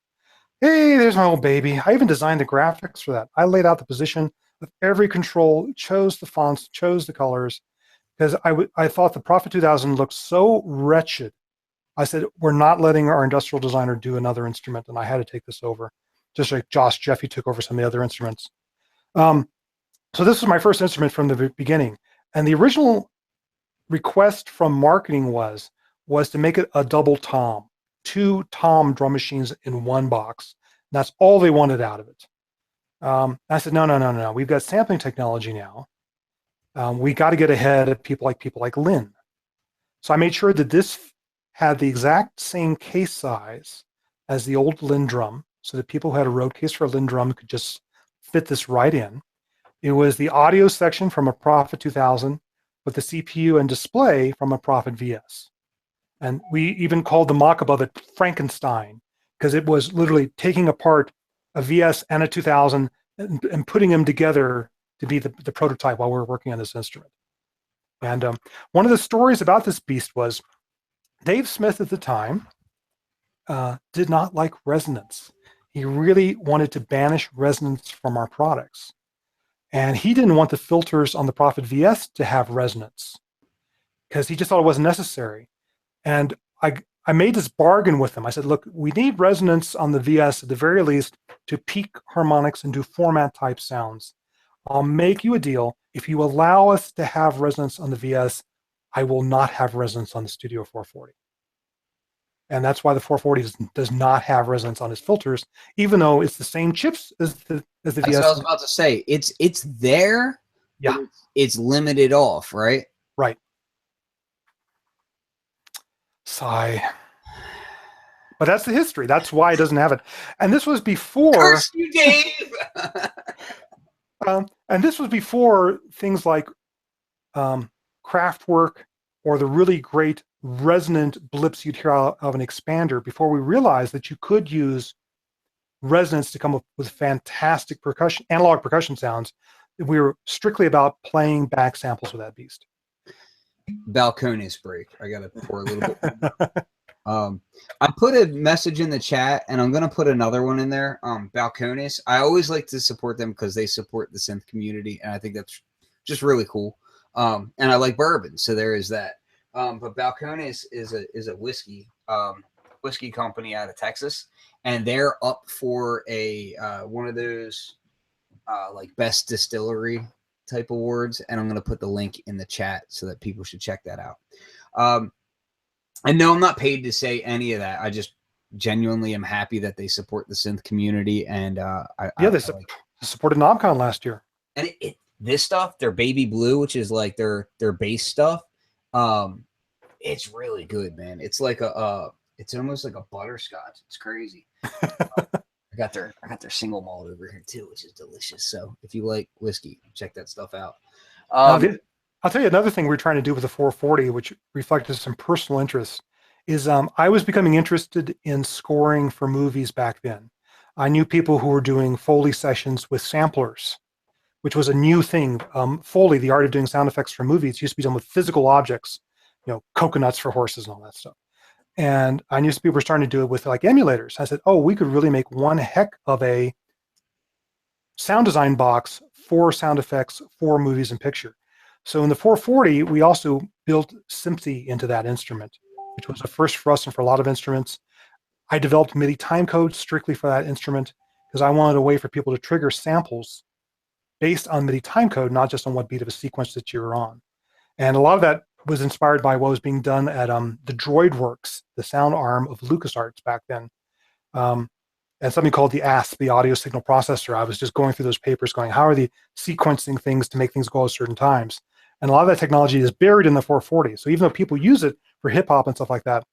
Speaker 2: Hey, there's my old baby. I even designed the graphics for that. I laid out the position of every control, chose the fonts, chose the colors, because I thought the Prophet 2000 looked so wretched. I said, we're not letting our industrial designer do another instrument, and I had to take this over, just like Josh Jeffy took over some of the other instruments. So this was my first instrument from the beginning, and the original request from marketing was to make it a double tom, 2 tom drum machines in one box. And that's all they wanted out of it. I said, no. We've got sampling technology now. We got to get ahead of people like Lynn. So I made sure that this had the exact same case size as the old Lynn drum, so that people who had a road case for a Lynn drum could just fit this right in. It was the audio section from a Prophet 2000 with the CPU and display from a Prophet VS. And we even called the mock-up of it Frankenstein, because it was literally taking apart a VS and a 2000 and putting them together to be the prototype while we were working on this instrument. And one of the stories about this beast was Dave Smith at the time did not like resonance. He really wanted to banish resonance from our products. And he didn't want the filters on the Prophet VS to have resonance because he just thought it wasn't necessary. And I made this bargain with him. I said, look, we need resonance on the VS at the very least to peak harmonics and do format type sounds. I'll make you a deal. If you allow us to have resonance on the VS, I will not have resonance on the Studio 440. And that's why the 440 does not have resonance on its filters, even though it's the same chips as the VS.
Speaker 1: That's what I was about to say. It's there.
Speaker 2: Yeah.
Speaker 1: It's limited off, right?
Speaker 2: Right. Sigh. But that's the history. That's why it doesn't have it. And this was before.
Speaker 1: Curse you, Dave.
Speaker 2: And this was before things like Kraftwerk or the really great resonant blips you'd hear out of an expander, before we realized that you could use resonance to come up with fantastic percussion, analog percussion sounds. We were strictly about playing back samples with that beast.
Speaker 1: Balcones break. I gotta pour a little bit. I put a message in the chat, and I'm gonna put another one in there. Balcones. I always like to support them because they support the synth community, and I think that's just really cool. And I like bourbon, so there is that. But Balcones is a whiskey company out of Texas, and they're up for a one of those like best distillery type awards, and I'm going to put the link in the chat so that people should check that out. And no, I'm not paid to say any of that. I just genuinely am happy that they support the synth community, and
Speaker 2: they supported NobCon last year.
Speaker 1: And this stuff, their baby blue, which is like their bass stuff, it's really good, man. It's like it's almost like a butterscotch. It's crazy. I got their single malt over here too, which is delicious. So if you like whiskey, check that stuff out.
Speaker 2: I'll tell you another thing we're trying to do with the 440, which reflected some personal interest, is I was becoming interested in scoring for movies back then. I knew people who were doing Foley sessions with samplers, which was a new thing. Foley, the art of doing sound effects for movies, used to be done with physical objects, coconuts for horses and all that stuff. And I knew some people were starting to do it with like emulators. I said, oh, we could really make one heck of a sound design box for sound effects for movies and picture. So in the 440, we also built SynthSummitShow into that instrument, which was a first for us and for a lot of instruments. I developed MIDI timecode strictly for that instrument because I wanted a way for people to trigger samples based on MIDI timecode, not just on what beat of a sequence that you're on. And a lot of that was inspired by what was being done at the DroidWorks, the sound arm of LucasArts back then. And something called the ASP, the audio signal processor. I was just going through those papers going, how are they sequencing things to make things go at certain times? And a lot of that technology is buried in the 440. So even though people use it for hip hop and stuff like that,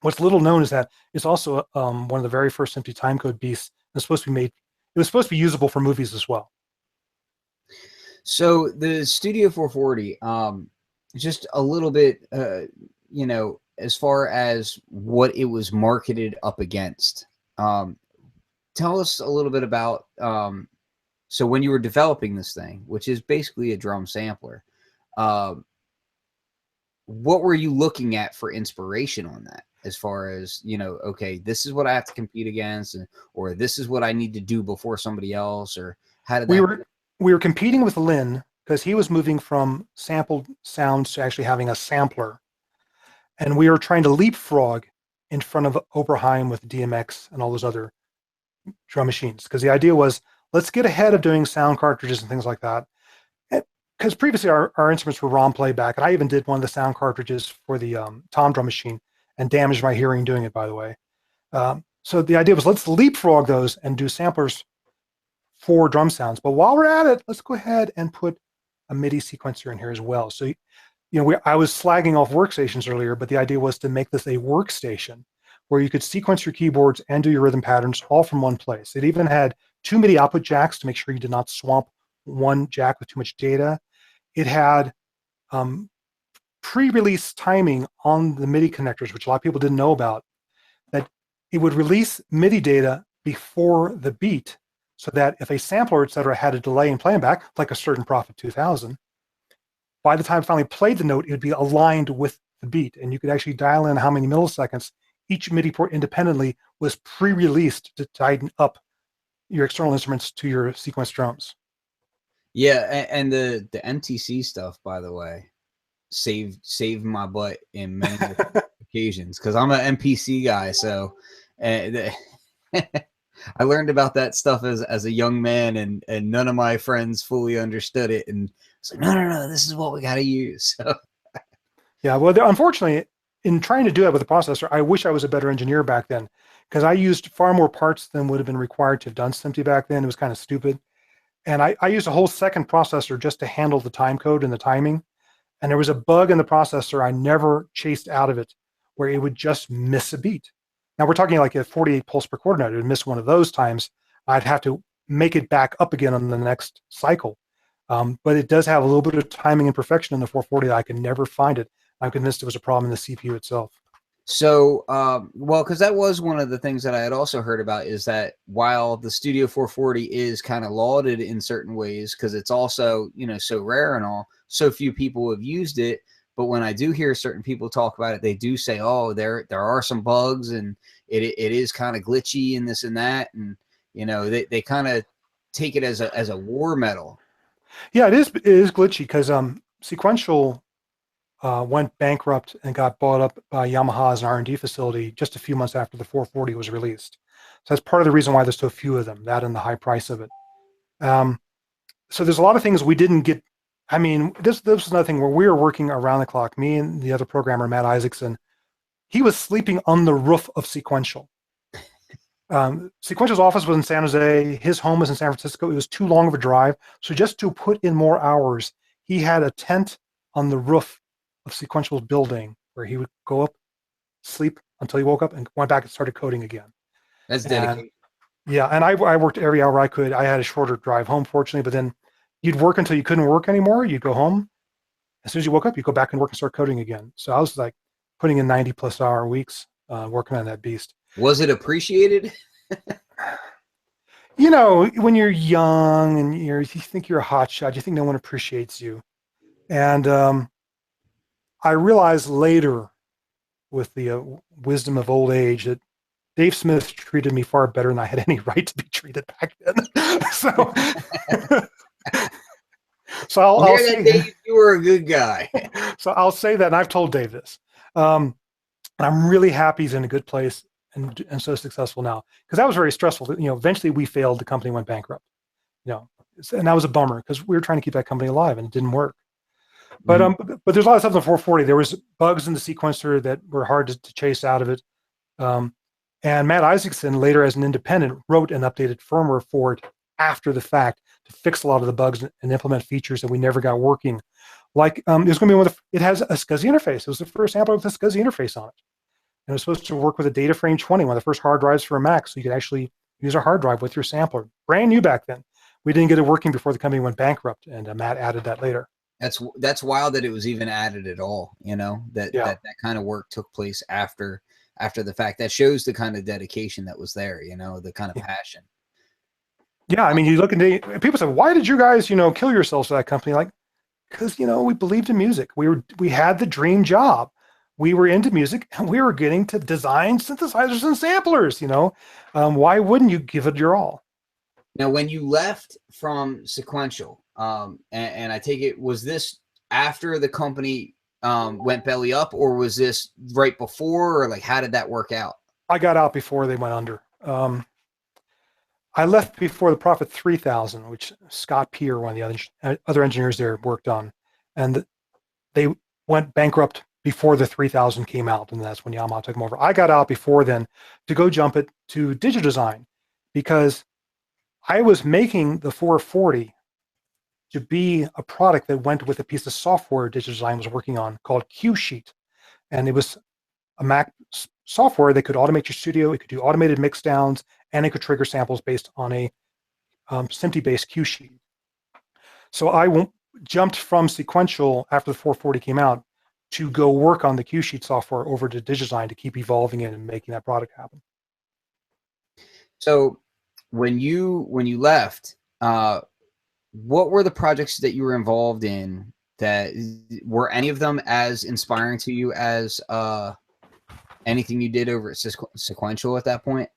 Speaker 2: what's little known is that it's also one of the very first empty timecode beasts. It's supposed to be made, it was supposed to be usable for movies as well.
Speaker 1: So the Studio 440, just a little bit, as far as what it was marketed up against. Tell us a little bit about, so when you were developing this thing, which is basically a drum sampler, what were you looking at for inspiration on that? As far as, okay, this is what I have to compete against, or this is what I need to do before somebody else, or how did that
Speaker 2: we were competing with Lynn because he was moving from sampled sounds to actually having a sampler. And we were trying to leapfrog in front of Oberheim with DMX and all those other drum machines. Because the idea was, let's get ahead of doing sound cartridges and things like that. Because previously our instruments were ROM playback, and I even did one of the sound cartridges for the Tom drum machine and damaged my hearing doing it, by the way. So the idea was, let's leapfrog those and do samplers for drum sounds. But while we're at it, let's go ahead and put a MIDI sequencer in here as well. So, I was slagging off workstations earlier, but the idea was to make this a workstation where you could sequence your keyboards and do your rhythm patterns all from one place. It even had 2 MIDI output jacks to make sure you did not swamp one jack with too much data. It had pre-release timing on the MIDI connectors, which a lot of people didn't know about, that it would release MIDI data before the beat, so that if a sampler, et cetera, had a delay in playing back, like a certain Prophet 2000, by the time it finally played the note, it would be aligned with the beat. And you could actually dial in how many milliseconds each MIDI port independently was pre-released to tighten up your external instruments to your sequence drums.
Speaker 1: Yeah, and the MTC stuff, by the way, saved my butt in many occasions, because I'm an MPC guy. So I learned about that stuff as a young man, and none of my friends fully understood it. And it's like, no, this is what we got to use. So.
Speaker 2: Yeah, well, unfortunately, in trying to do that with the processor, I wish I was a better engineer back then, because I used far more parts than would have been required to have done SMPTE back then. It was kind of stupid. And I used a whole second processor just to handle the time code and the timing. And there was a bug in the processor I never chased out of it, where it would just miss a beat. Now we're talking like a 48 pulse per quarter note. It would miss one of those times. I'd have to make it back up again on the next cycle. But it does have a little bit of timing imperfection in the 440 that I could never find it. I'm convinced it was a problem in the CPU itself.
Speaker 1: So, well, because that was one of the things that I had also heard about, is that while the Studio 440 is kind of lauded in certain ways, because it's also, so rare and all, so few people have used it. But when I do hear certain people talk about it, they do say, oh, there are some bugs, and it is kind of glitchy and this and that. And, they kind of take it as a war metal.
Speaker 2: Yeah, it is glitchy, because Sequential went bankrupt and got bought up by Yamaha as an R&D facility just a few months after the 440 was released. So that's part of the reason why there's so few of them, that and the high price of it. So there's a lot of things we didn't get. I mean, this was another thing where we were working around the clock. Me and the other programmer, Matt Isaacson, he was sleeping on the roof of Sequential. Sequential's office was in San Jose. His home was in San Francisco. It was too long of a drive. So just to put in more hours, he had a tent on the roof of Sequential's building where he would go up, sleep until he woke up, and went back and started coding again.
Speaker 1: That's dedication.
Speaker 2: Yeah, and I worked every hour I could. I had a shorter drive home, fortunately, but then you'd work until you couldn't work anymore. You'd go home. As soon as you woke up, you go back and work and start coding again. So I was like putting in 90+ hour weeks working on that beast.
Speaker 1: Was it appreciated?
Speaker 2: When you're young and you think you're a hot shot, you think no one appreciates you. And I realized later, with the wisdom of old age, that Dave Smith treated me far better than I had any right to be treated back then. So I'll say,
Speaker 1: Dave, you were a good guy.
Speaker 2: So I'll say that, and I've told Dave this. And I'm really happy he's in a good place and so successful now, because that was very stressful. Eventually we failed. The company went bankrupt. And that was a bummer, because we were trying to keep that company alive, and it didn't work. But but there's a lot of stuff in the 440. There was bugs in the sequencer that were hard to chase out of it. And Matt Isaacson, later as an independent, wrote an updated firmware for it after the fact to fix a lot of the bugs and implement features that we never got working. Like it was going to be it has a SCSI interface. It was the first sampler with a SCSI interface on it. And it was supposed to work with a Data Frame 20, one of the first hard drives for a Mac, so you could actually use a hard drive with your sampler. Brand new back then. We didn't get it working before the company went bankrupt, and Matt added that later.
Speaker 1: That's wild that it was even added at all. That kind of work took place after the fact. That shows the kind of dedication that was there. The kind of passion.
Speaker 2: Yeah, I mean, you look at people say, "Why did you guys, kill yourselves for that company?" Like, because we believed in music. We had the dream job. We were into music, and we were getting to design synthesizers and samplers. Why wouldn't you give it your all?
Speaker 1: Now, when you left from Sequential, And I take it, was this after the company went belly up, or was this right before, or like how did that work out?
Speaker 2: I got out before they went under. I left before the Prophet 3000, which Scott Peer, one of the other engineers there, worked on, and they went bankrupt before the 3000 came out, and that's when Yamaha took them over. I got out before then to go jump it to digital design, because I was making the 440 to be a product that went with a piece of software digital design was working on called QSheet, and it was a Mac software that could automate your studio, it could do automated mix downs, and it could trigger samples based on a SMPTE-based cue sheet. So I jumped from Sequential after the 440 came out to go work on the cue sheet software over to DigiDesign to keep evolving it and making that product happen.
Speaker 1: So when you left, what were the projects that you were involved in? That were any of them as inspiring to you as anything you did over at Sequential at that point?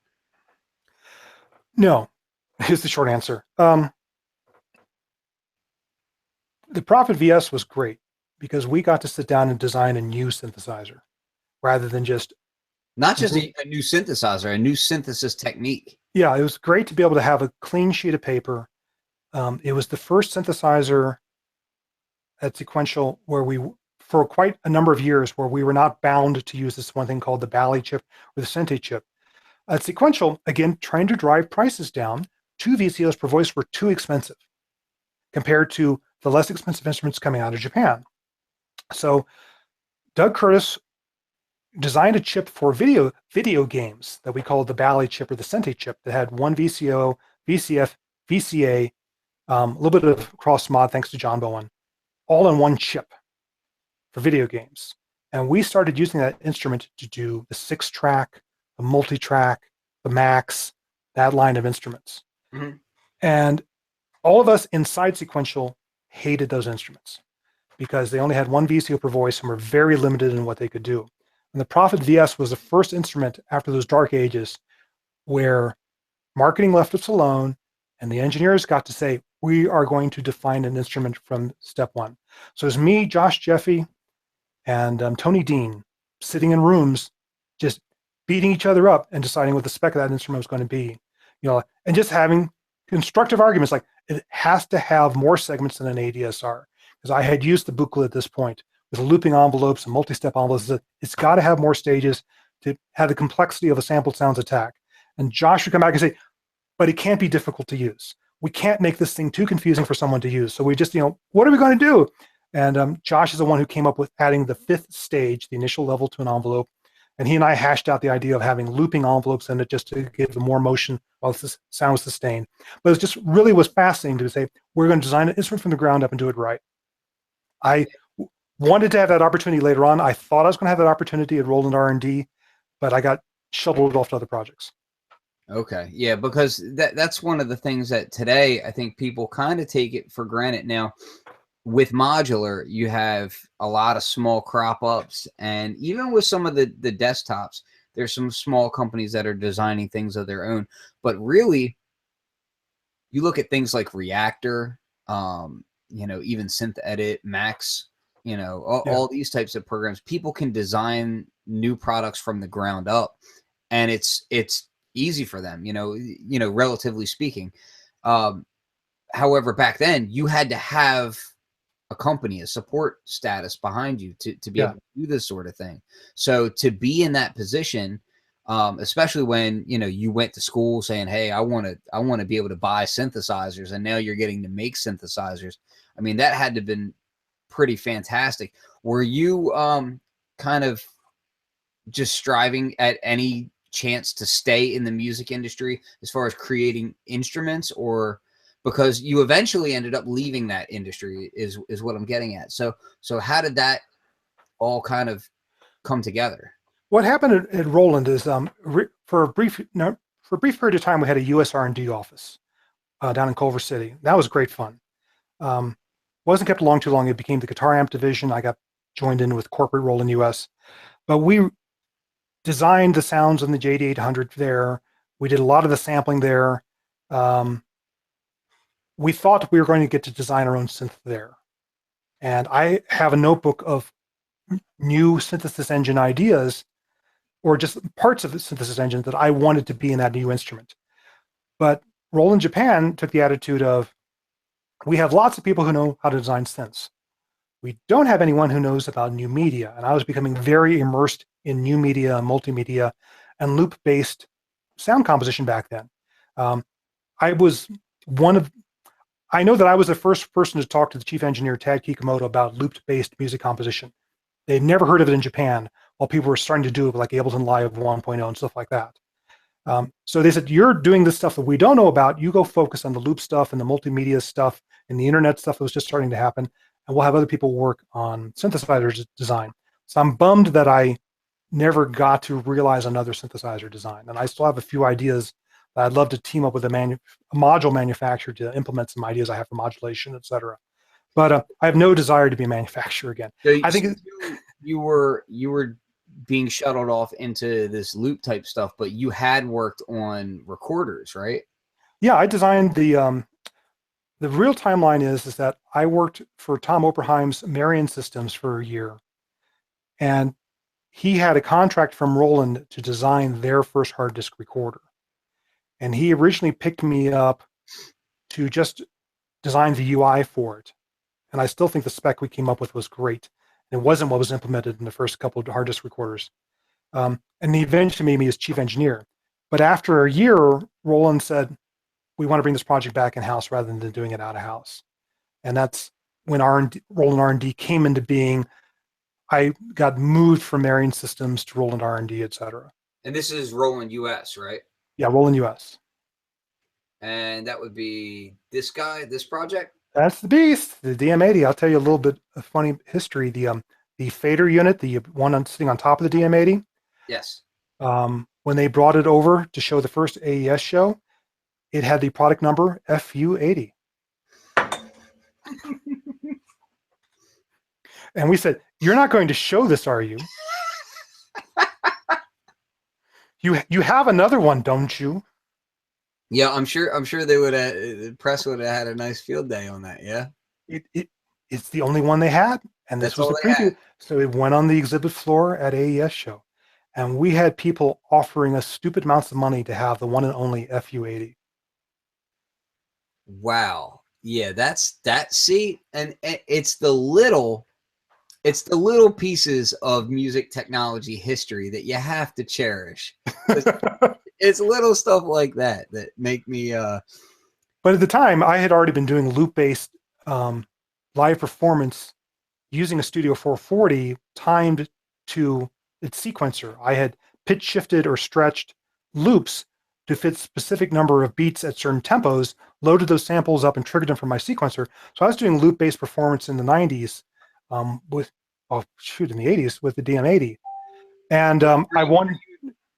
Speaker 2: No, is the short answer. The Prophet VS was great because we got to sit down and design a new synthesizer rather than just
Speaker 1: not just a new synthesizer, a new synthesis technique.
Speaker 2: Yeah, it was great to be able to have a clean sheet of paper. It was the first synthesizer at Sequential where we, for quite a number of years, where we were not bound to use this one thing called the Bally chip or the Synths chip. At Sequential, again, trying to drive prices down, 2 VCOs per voice were too expensive compared to the less expensive instruments coming out of Japan. So Doug Curtis designed a chip for video games that we called the Bally chip or the Synths chip that had 1 VCO, VCF, VCA, a little bit of cross mod thanks to John Bowen, all in one chip for video games. And we started using that instrument to do the 6-track, the multi-track, the Max, that line of instruments. Mm-hmm. And all of us inside Sequential hated those instruments because they only had 1 VCO per voice and were very limited in what they could do. And the Prophet VS was the first instrument after those dark ages where marketing left us alone and the engineers got to say, we are going to define an instrument from step one. So it's me, Josh Jeffy, and Tony Dean sitting in rooms just beating each other up and deciding what the spec of that instrument was going to be, you know, and just having constructive arguments like it has to have more segments than an ADSR. Because I had used the booklet at this point with looping envelopes and multi-step envelopes. It's got to have more stages to have the complexity of a sampled sounds attack. And Josh would come back and say, but it can't be difficult to use. We can't make this thing too confusing for someone to use. So we just, you know, what are we going to do? And Josh is the one who came up with adding the 5th stage, the initial level to an envelope. And he and I hashed out the idea of having looping envelopes in it just to give them more motion while the sound was sustained. But it just really was fascinating to say, we're going to design an instrument from the ground up and do it right. I wanted to have that opportunity later on. I thought I was going to have that opportunity at Roland R&D, but I got shuttled off to other projects.
Speaker 1: Okay. Yeah, because that's one of the things that today I think people kind of take it for granted. Now, with Modular, you have a lot of small crop ups, and even with some of the desktops, there's some small companies that are designing things of their own. But really, you look at things like Reactor, you know, even SynthEdit, Max, you know, all these types of programs. People can design new products from the ground up, and it's easy for them, you know, relatively speaking. However, back then you had to have a company, a support status behind you to be able to do this sort of thing. So to be in that position, especially when, you know, you went to school saying, hey, I want to be able to buy synthesizers, and now you're getting to make synthesizers. I mean, that had to have been pretty fantastic. Were you kind of just striving at any chance to stay in the music industry as far as creating instruments, or because you eventually ended up leaving that industry is what I'm getting at. So how did that all kind of come together?
Speaker 2: What happened at Roland is for a brief period of time, we had a US R&D office down in Culver City. That was great fun. Wasn't kept along too long. It became the guitar amp division. I got joined in with corporate Roland US, but we designed the sounds in the JD800 there. We did a lot of the sampling there. we thought we were going to get to design our own synth there. And I have a notebook of new synthesis engine ideas, or just parts of the synthesis engine that I wanted to be in that new instrument. But Roland Japan took the attitude of, we have lots of people who know how to design synths. We don't have anyone who knows about new media. And I was becoming very immersed in new media, multimedia, and loop-based sound composition back then. I was one of, I know that I was the first person to talk to the chief engineer, Tad Kikumoto, about loop-based music composition. They'd never heard of it in Japan, while people were starting to do it like Ableton Live 1.0 and stuff like that. So they said, you're doing this stuff that we don't know about. You go focus on the loop stuff and the multimedia stuff and the internet stuff that was just starting to happen. And we'll have other people work on synthesizer design. So I'm bummed that I never got to realize another synthesizer design. And I still have a few ideas that I'd love to team up with a module manufacturer to implement some ideas I have for modulation, et cetera. But I have no desire to be a manufacturer again.
Speaker 1: So
Speaker 2: I think
Speaker 1: you were being shuttled off into this loop type stuff, but you had worked on recorders, right?
Speaker 2: Yeah, I designed the real timeline is that I worked for Tom Opperheim's Marion Systems for a year, and he had a contract from Roland to design their first hard disk recorder. And he originally picked me up to just design the UI for it. And I still think the spec we came up with was great. It wasn't what was implemented in the first couple of hard disk recorders. And he eventually made me his chief engineer. But after a year, Roland said, we want to bring this project back in-house rather than doing it out of house. And that's when Roland R&D came into being. I got moved from Marion Systems to Roland R&D, et cetera.
Speaker 1: And this is Roland US, right?
Speaker 2: Yeah, Roland US.
Speaker 1: And that would be this guy, this project?
Speaker 2: That's the beast, the DM80. I'll tell you a little bit of funny history. The fader unit, the one sitting on top of the DM80.
Speaker 1: Yes.
Speaker 2: When they brought it over to show the first AES show, it had the product number FU80. And we said, you're not going to show this, are you? You have another one, don't you?
Speaker 1: Yeah, I'm sure they would have, the press would have had a nice field day on that. Yeah.
Speaker 2: It's the only one they had. And this was the preview. So it went on the exhibit floor at AES show. And we had people offering us stupid amounts of money to have the one and only FU80.
Speaker 1: Wow. Yeah, that's that. See, and it's the little pieces of music technology history that you have to cherish. It's little stuff like that that make me.
Speaker 2: But at the time, I had already been doing loop-based live performance using a Studio 440 timed to its sequencer. I had pitch shifted or stretched loops to fit specific number of beats at certain tempos, loaded those samples up and triggered them from my sequencer. So I was doing loop-based performance in the 90s in the 80s with the DM80. And I wanted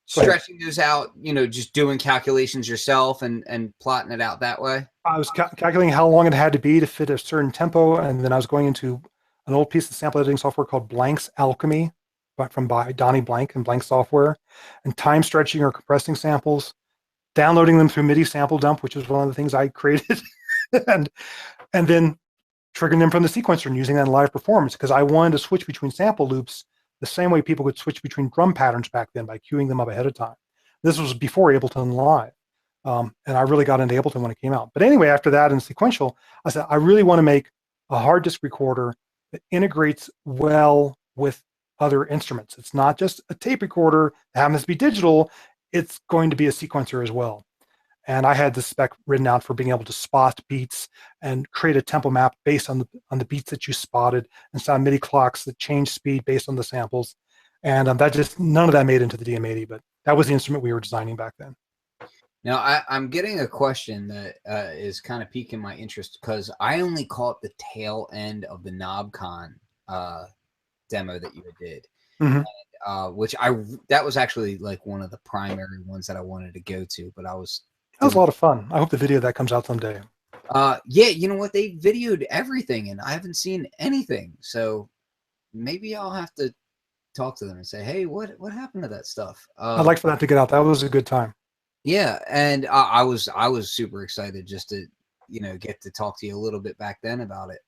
Speaker 1: stretching those out, just doing calculations yourself and plotting it out that way.
Speaker 2: I was calculating how long it had to be to fit a certain tempo. And then I was going into an old piece of sample editing software called Blank's Alchemy by Donnie Blank and Blank Software, and time stretching or compressing samples, downloading them through MIDI sample dump, which was one of the things I created, and then triggering them from the sequencer and using that in live performance, because I wanted to switch between sample loops the same way people could switch between drum patterns back then by queuing them up ahead of time. This was before Ableton Live. And I really got into Ableton when it came out. But anyway, after that in Sequential, I said, I really want to make a hard disk recorder that integrates well with other instruments. It's not just a tape recorder that happens to be digital. It's going to be a sequencer as well. And I had the spec written out for being able to spot beats and create a tempo map based on the beats that you spotted, and sound MIDI clocks that change speed based on the samples. And none of that made into the DM80, but that was the instrument we were designing back then.
Speaker 1: Now, I'm getting a question that is kind of piquing my interest, because I only caught the tail end of the KnobCon demo that you did,
Speaker 2: mm-hmm.
Speaker 1: and, which that was actually like one of the primary ones that I wanted to go to, but that was
Speaker 2: a lot of fun. I hope the video of that comes out someday.
Speaker 1: Yeah, you know what? They videoed everything, and I haven't seen anything, so maybe I'll have to talk to them and say, hey, what happened to that stuff?
Speaker 2: I'd like for that to get out. That was a good time.
Speaker 1: Yeah, and I was super excited just to get to talk to you a little bit back then about it.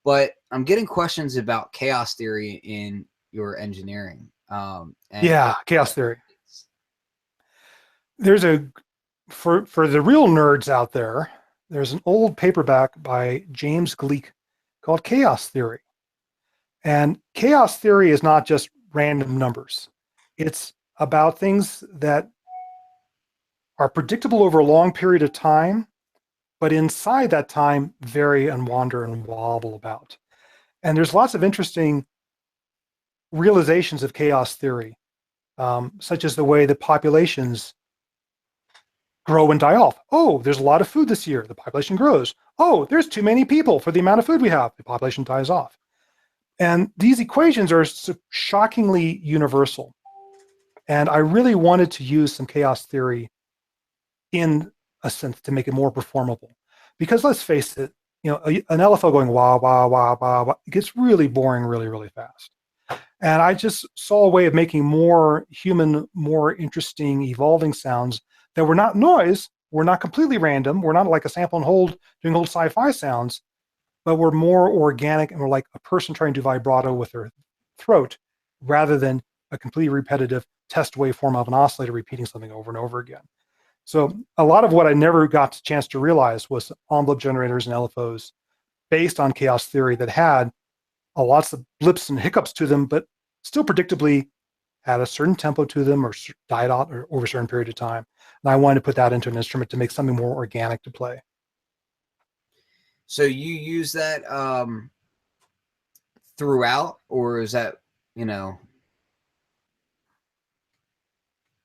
Speaker 1: But I'm getting questions about chaos theory in your engineering.
Speaker 2: Yeah, chaos theory. There's for the real nerds out there, there's an old paperback by James Gleick called Chaos Theory. And chaos theory is not just random numbers. It's about things that are predictable over a long period of time, but inside that time vary and wander and wobble about. And there's lots of interesting realizations of chaos theory, such as the way that populations grow and die off. Oh, there's a lot of food this year. The population grows. Oh, there's too many people for the amount of food we have. The population dies off. And these equations are shockingly universal. And I really wanted to use some chaos theory in a synth to make it more performable. Because let's face it, an LFO going wah, wah, wah, wah, wah, it gets really boring really, really fast. And I just saw a way of making more human, more interesting, evolving sounds that were not noise, were not completely random, were not like a sample and hold doing old sci-fi sounds, but were more organic and were like a person trying to do vibrato with their throat rather than a completely repetitive test waveform of an oscillator repeating something over and over again. So a lot of what I never got a chance to realize was envelope generators and LFOs based on chaos theory that had lots of blips and hiccups to them, but still predictably had a certain tempo to them or died out over a certain period of time. And I wanted to put that into an instrument to make something more organic to play.
Speaker 1: So you use that throughout, or is that,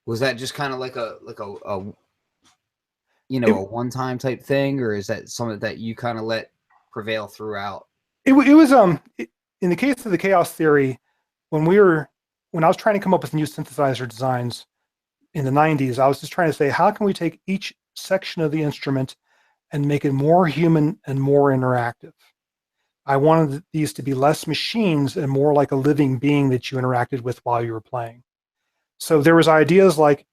Speaker 1: was that just kind of like a one-time type thing, or is that something that you kind of let prevail throughout?
Speaker 2: It was in the case of the chaos theory, when I was trying to come up with new synthesizer designs in the 90s, I was just trying to say, how can we take each section of the instrument and make it more human and more interactive? I wanted these to be less machines and more like a living being that you interacted with while you were playing. So there was ideas like,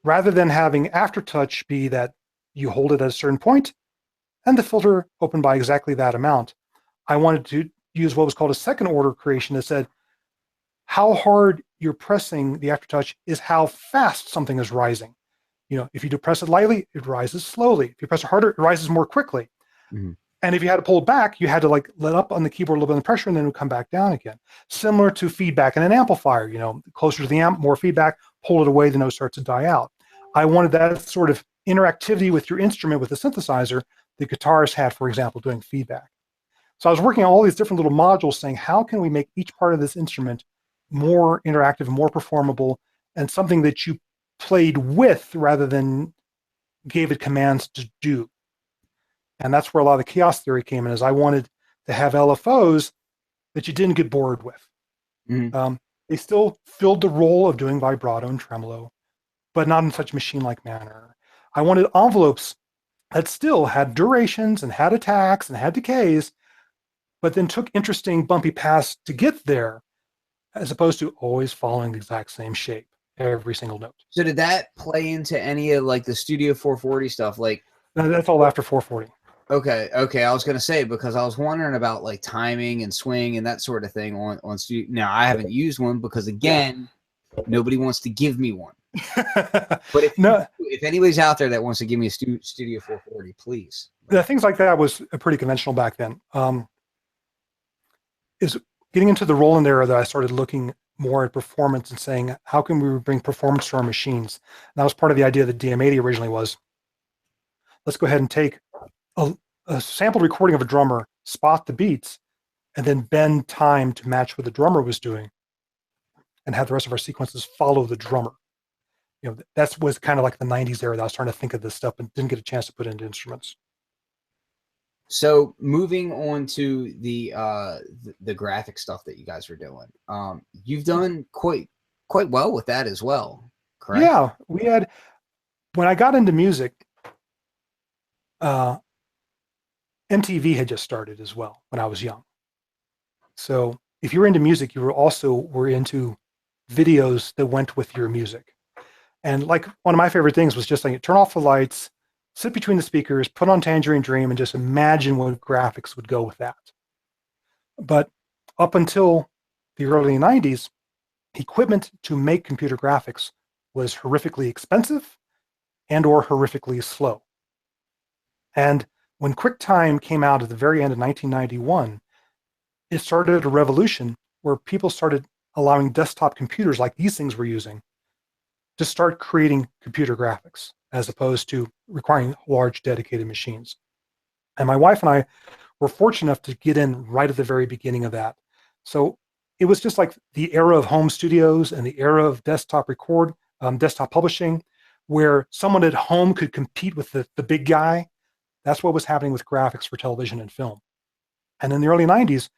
Speaker 2: rather than having aftertouch be that you hold it at a certain point and the filter opened by exactly that amount, I wanted to use what was called a second order creation that said, how hard you're pressing the aftertouch is how fast something is rising. If you depress it lightly, it rises slowly. If you press it harder, it rises more quickly. Mm-hmm. And if you had to pull it back, you had to let up on the keyboard a little bit of pressure and then it would come back down again. Similar to feedback in an amplifier, closer to the amp, more feedback, pull it away, the note starts to die out. I wanted that sort of interactivity with your instrument, with the synthesizer, the guitars had, for example, doing feedback. So I was working on all these different little modules saying, how can we make each part of this instrument more interactive, more performable, and something that you played with rather than gave it commands to do. And that's where a lot of the chaos theory came in, is I wanted to have LFOs that you didn't get bored with. Mm-hmm. They still filled the role of doing vibrato and tremolo, but not in such machine-like manner. I wanted envelopes that still had durations and had attacks and had decays, but then took interesting bumpy paths to get there, as opposed to always following the exact same shape every single note.
Speaker 1: So did that play into any of like the Studio 440 stuff? Like,
Speaker 2: no, that's all after 440.
Speaker 1: Okay. I was gonna say, because I was wondering about like timing and swing and that sort of thing on studio. Now I haven't used one because again, nobody wants to give me one. But if anybody's out there that wants to give me a Studio 440, please.
Speaker 2: Things like that was pretty conventional back then. Is getting into the Roland era that I started looking more at performance and saying, how can we bring performance to our machines? And that was part of the idea that DM80 originally was. Let's go ahead and take a sample recording of a drummer, spot the beats, and then bend time to match what the drummer was doing, and have the rest of our sequences follow the drummer. That was kind of like the 90s era that I was trying to think of this stuff and didn't get a chance to put into instruments.
Speaker 1: So moving on to the graphic stuff that you guys were doing, you've done quite well with that as well, correct?
Speaker 2: Yeah, we had, when I got into music, MTV had just started as well when I was young. So if you were into music, you were into videos that went with your music. And like one of my favorite things was just like turn off the lights, sit between the speakers, put on Tangerine Dream, and just imagine what graphics would go with that. But up until the early 90s, equipment to make computer graphics was horrifically expensive and or horrifically slow. And when QuickTime came out at the very end of 1991, it started a revolution where people started allowing desktop computers like these things we're using to start creating computer graphics as opposed to requiring large dedicated machines. And my wife and I were fortunate enough to get in right at the very beginning of that. So it was just like the era of home studios and the era of desktop desktop publishing, where someone at home could compete with the big guy. That's what was happening with graphics for television and film. And in the early 90s,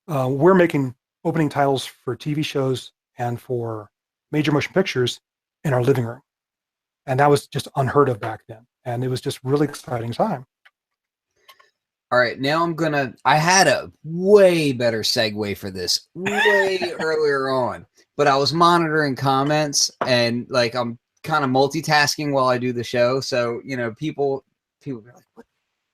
Speaker 2: we're making opening titles for TV shows and for major motion pictures in our living room. And that was just unheard of back then. And it was just really exciting time.
Speaker 1: All right, now I had a way better segue for this way earlier on, but I was monitoring comments and like I'm kind of multitasking while I do the show. So, you know, people be like,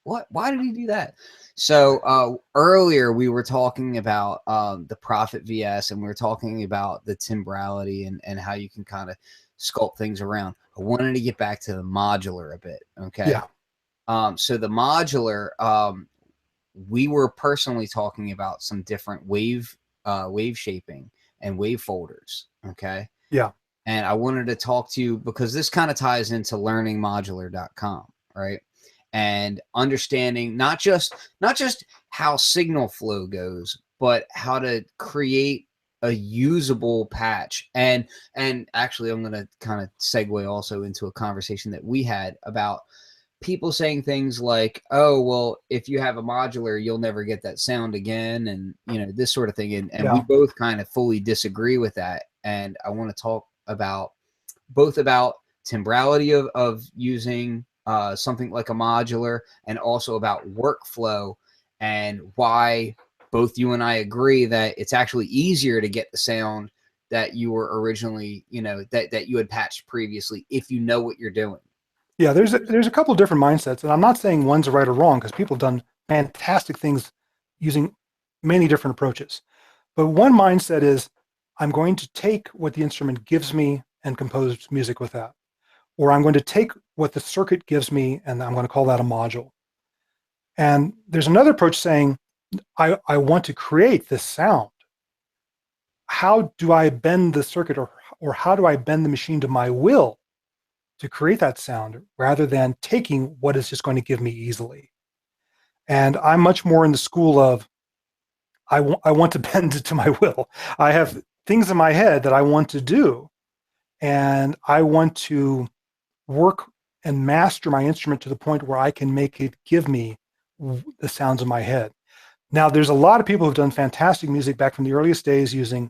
Speaker 1: what, why did he do that? So earlier we were talking about the Prophet VS, and we were talking about the timbrality and how you can kind of sculpt things around. I wanted to get back to the modular a bit. Okay.
Speaker 2: Yeah.
Speaker 1: So the modular, we were personally talking about some different wave shaping and wave folders. Okay.
Speaker 2: Yeah.
Speaker 1: And I wanted to talk to you because this kind of ties into learningmodular.com, right? And understanding not just how signal flow goes, but how to create a usable patch. And actually I'm going to kind of segue also into a conversation that we had about people saying things like, oh, well, if you have a modular, you'll never get that sound again. And, you know, this sort of thing. And we both kind of fully disagree with that. And I want to talk about both about timbrality of using something like a modular, and also about workflow and why both you and I agree that it's actually easier to get the sound that you were originally, you know, that you had patched previously if you know what you're doing.
Speaker 2: Yeah, there's a couple of different mindsets, and I'm not saying one's right or wrong because people have done fantastic things using many different approaches. But one mindset is I'm going to take what the instrument gives me and compose music with that. Or I'm going to take what the circuit gives me and I'm going to call that a module. And there's another approach saying I want to create this sound. How do I bend the circuit, or how do I bend the machine to my will to create that sound rather than taking what is just going to give me easily? And I'm much more in the school of I want to bend it to my will. I have things in my head that I want to do, and I want to work and master my instrument to the point where I can make it give me the sounds in my head. Now, there's a lot of people who've done fantastic music back from the earliest days using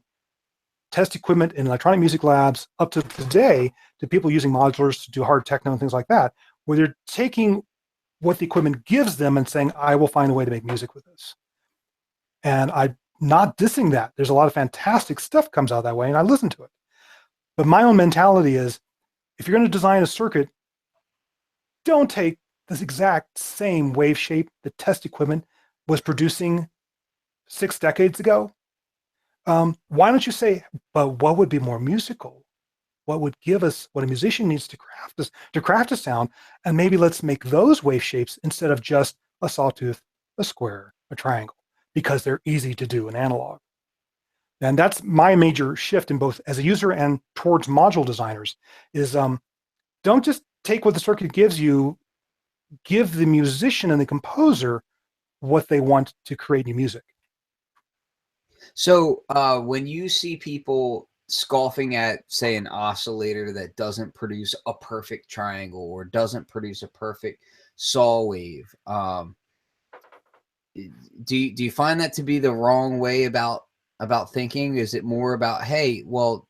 Speaker 2: test equipment in electronic music labs up to today, to people using modulars to do hard techno and things like that, where they're taking what the equipment gives them and saying, I will find a way to make music with this. And I'm not dissing that. There's a lot of fantastic stuff comes out that way, and I listen to it. But my own mentality is, if you're going to design a circuit, don't take this exact same wave shape the test equipment was producing 6 decades ago. Why don't you say, but what would be more musical? What would give us what a musician needs to craft a sound? And maybe let's make those wave shapes instead of just a sawtooth, a square, a triangle, because they're easy to do in analog. And that's my major shift in both as a user and towards module designers is don't just take what the circuit gives you, give the musician and the composer what they want to create new music.
Speaker 1: So when you see people scoffing at, say, an oscillator that doesn't produce a perfect triangle or doesn't produce a perfect saw wave, do you find that to be the wrong way about thinking? Is it more about, hey, well,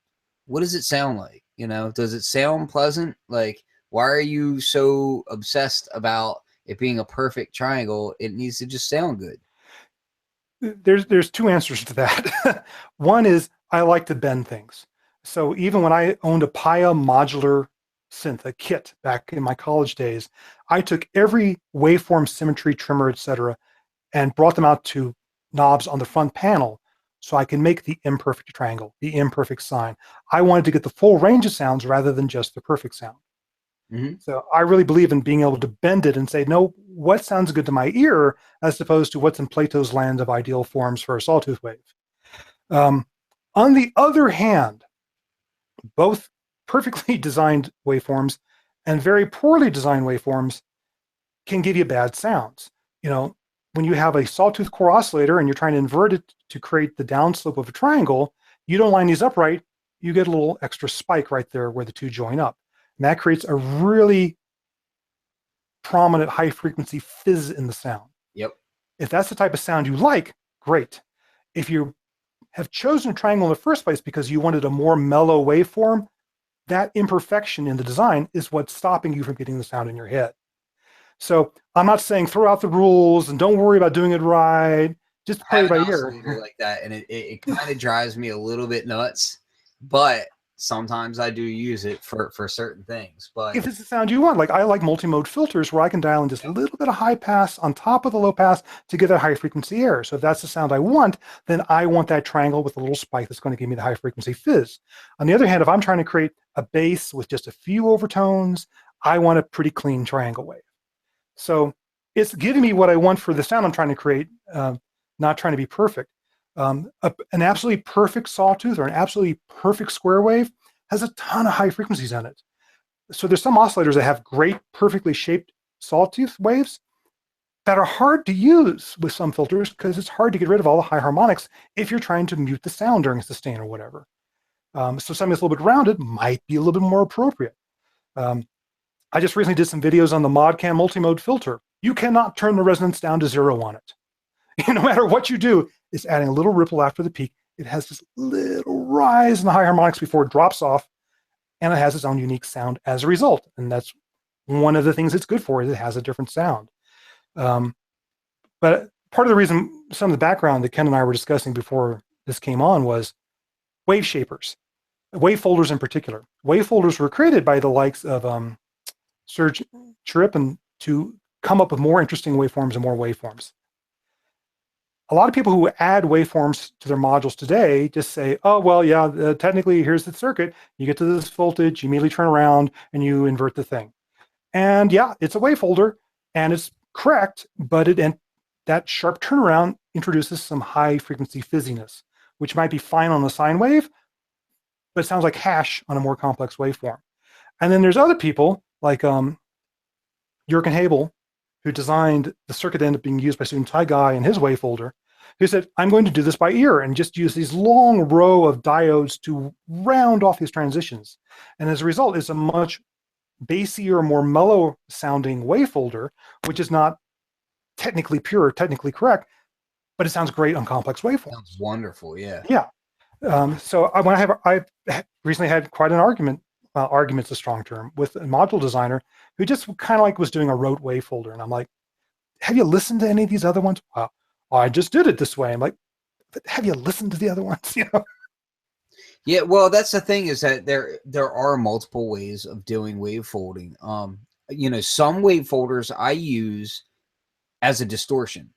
Speaker 1: what does it sound like? You know, does it sound pleasant? Like, why are you so obsessed about it being a perfect triangle? It needs to just sound good.
Speaker 2: There's two answers to that. One is I like to bend things. So even when I owned a Paya modular synth, a kit back in my college days, I took every waveform, symmetry, trimmer, etc., and brought them out to knobs on the front panel so I can make the imperfect triangle, the imperfect sine. I wanted to get the full range of sounds rather than just the perfect sound.
Speaker 1: Mm-hmm.
Speaker 2: So I really believe in being able to bend it and say, no, what sounds good to my ear, as opposed to what's in Plato's land of ideal forms for a sawtooth wave. On the other hand, both perfectly designed waveforms and very poorly designed waveforms can give you bad sounds. You know, when you have a sawtooth core oscillator and you're trying to invert it to create the downslope of a triangle, you don't line these up right, you get a little extra spike right there where the two join up. And that creates a really prominent high frequency fizz in the sound.
Speaker 1: Yep.
Speaker 2: If that's the type of sound you like, great. If you have chosen a triangle in the first place because you wanted a more mellow waveform, that imperfection in the design is what's stopping you from getting the sound in your head. So I'm not saying throw out the rules and don't worry about doing it right. Just play by ear.
Speaker 1: Like that, and it kind of drives me a little bit nuts, but sometimes I do use it for certain things. But
Speaker 2: if it's the sound you want, like I like multi-mode filters where I can dial in just a little bit of high pass on top of the low pass to get that high frequency error. So if that's the sound I want, then I want that triangle with a little spike that's going to give me the high frequency fizz. On the other hand, if I'm trying to create a bass with just a few overtones, I want a pretty clean triangle wave. So it's giving me what I want for the sound I'm trying to create, not trying to be perfect. An absolutely perfect sawtooth or an absolutely perfect square wave has a ton of high frequencies in it. So there's some oscillators that have great, perfectly shaped sawtooth waves that are hard to use with some filters because it's hard to get rid of all the high harmonics if you're trying to mute the sound during a sustain or whatever. So something that's a little bit rounded might be a little bit more appropriate. I just recently did some videos on the ModCam multimode filter. You cannot turn the resonance down to 0 on it. No matter what you do, it's adding a little ripple after the peak. It has this little rise in the high harmonics before it drops off, and it has its own unique sound as a result. And that's one of the things it's good for, is it has a different sound. But part of the reason, some of the background that Ken and I were discussing before this came on was wave shapers, wave folders in particular. Wave folders were created by the likes of Serge Chiripin to come up with more interesting waveforms and more waveforms. A lot of people who add waveforms to their modules today just say, oh, well, yeah, technically, here's the circuit. You get to this voltage, you immediately turn around, and you invert the thing. And yeah, it's a wave folder, and it's correct, but that sharp turnaround introduces some high-frequency fizziness, which might be fine on a sine wave, but it sounds like hash on a more complex waveform. And then there's other people, like Jürgen Habel, who designed the circuit that ended up being used by student Tai Guy in his wave folder, who said, I'm going to do this by ear and just use these long row of diodes to round off these transitions. And as a result, it's a much bassier, more mellow sounding wave folder, which is not technically pure or technically correct, but it sounds great on complex waveforms.
Speaker 1: Sounds wonderful, yeah.
Speaker 2: Yeah. So I've recently had quite an argument. Argument's a strong term, with a module designer who just kind of like was doing a rote wave folder. And I'm like, have you listened to any of these other ones? Well, I just did it this way. I'm like, but have you listened to the other ones? You know?
Speaker 1: Yeah, well, that's the thing, is that there are multiple ways of doing wave folding. Some wave folders I use as a distortion.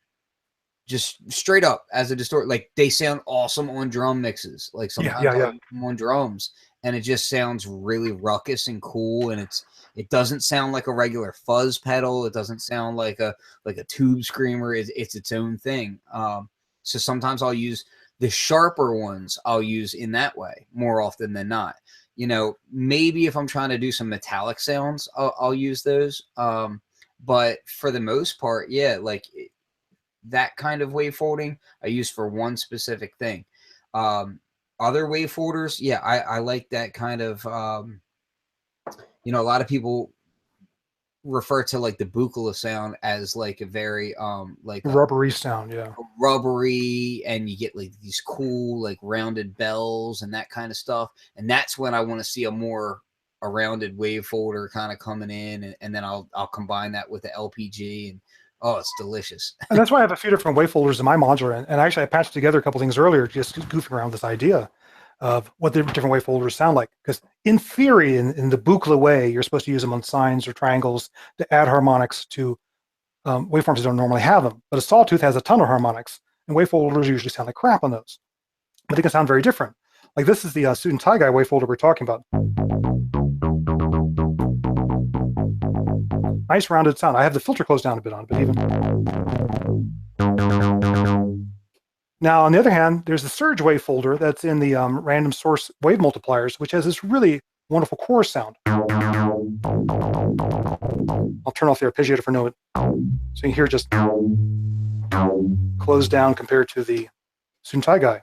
Speaker 1: Just straight up as a distort, like they sound awesome on drum mixes. Like sometimes I use them on drums, and it just sounds really ruckus and cool, and it doesn't sound like a regular fuzz pedal. It doesn't sound like a tube screamer. It's its own thing. So sometimes I'll use the sharper ones. I'll use in that way more often than not. Maybe if I'm trying to do some metallic sounds, I'll use those. But for the most part, yeah, like that kind of wave folding I use for one specific thing. Other wave folders, yeah, I like that kind of, a lot of people refer to like the Buchla sound as like a very like
Speaker 2: rubbery sound, yeah,
Speaker 1: rubbery, and you get like these cool like rounded bells and that kind of stuff. And that's when I want to see a rounded wave folder kind of coming in, and then I'll combine that with the LPG, and oh, it's delicious.
Speaker 2: And that's why I have a few different wave folders in my modular. And actually, I patched together a couple things earlier, just goofing around with this idea. of what the different wave folders sound like. Because in theory, in the Buchla way, you're supposed to use them on sines or triangles to add harmonics to waveforms that don't normally have them. But a sawtooth has a ton of harmonics, and wave folders usually sound like crap on those. But they can sound very different. Like this is the student Taigai wave folder we're talking about. Nice rounded sound. I have the filter closed down a bit on it, but even. Now, on the other hand, there's the surge wave folder that's in the random source wave multipliers, which has this really wonderful chorus sound. I'll turn off the arpeggiator for a moment. So you hear just closed down compared to the student Taigai.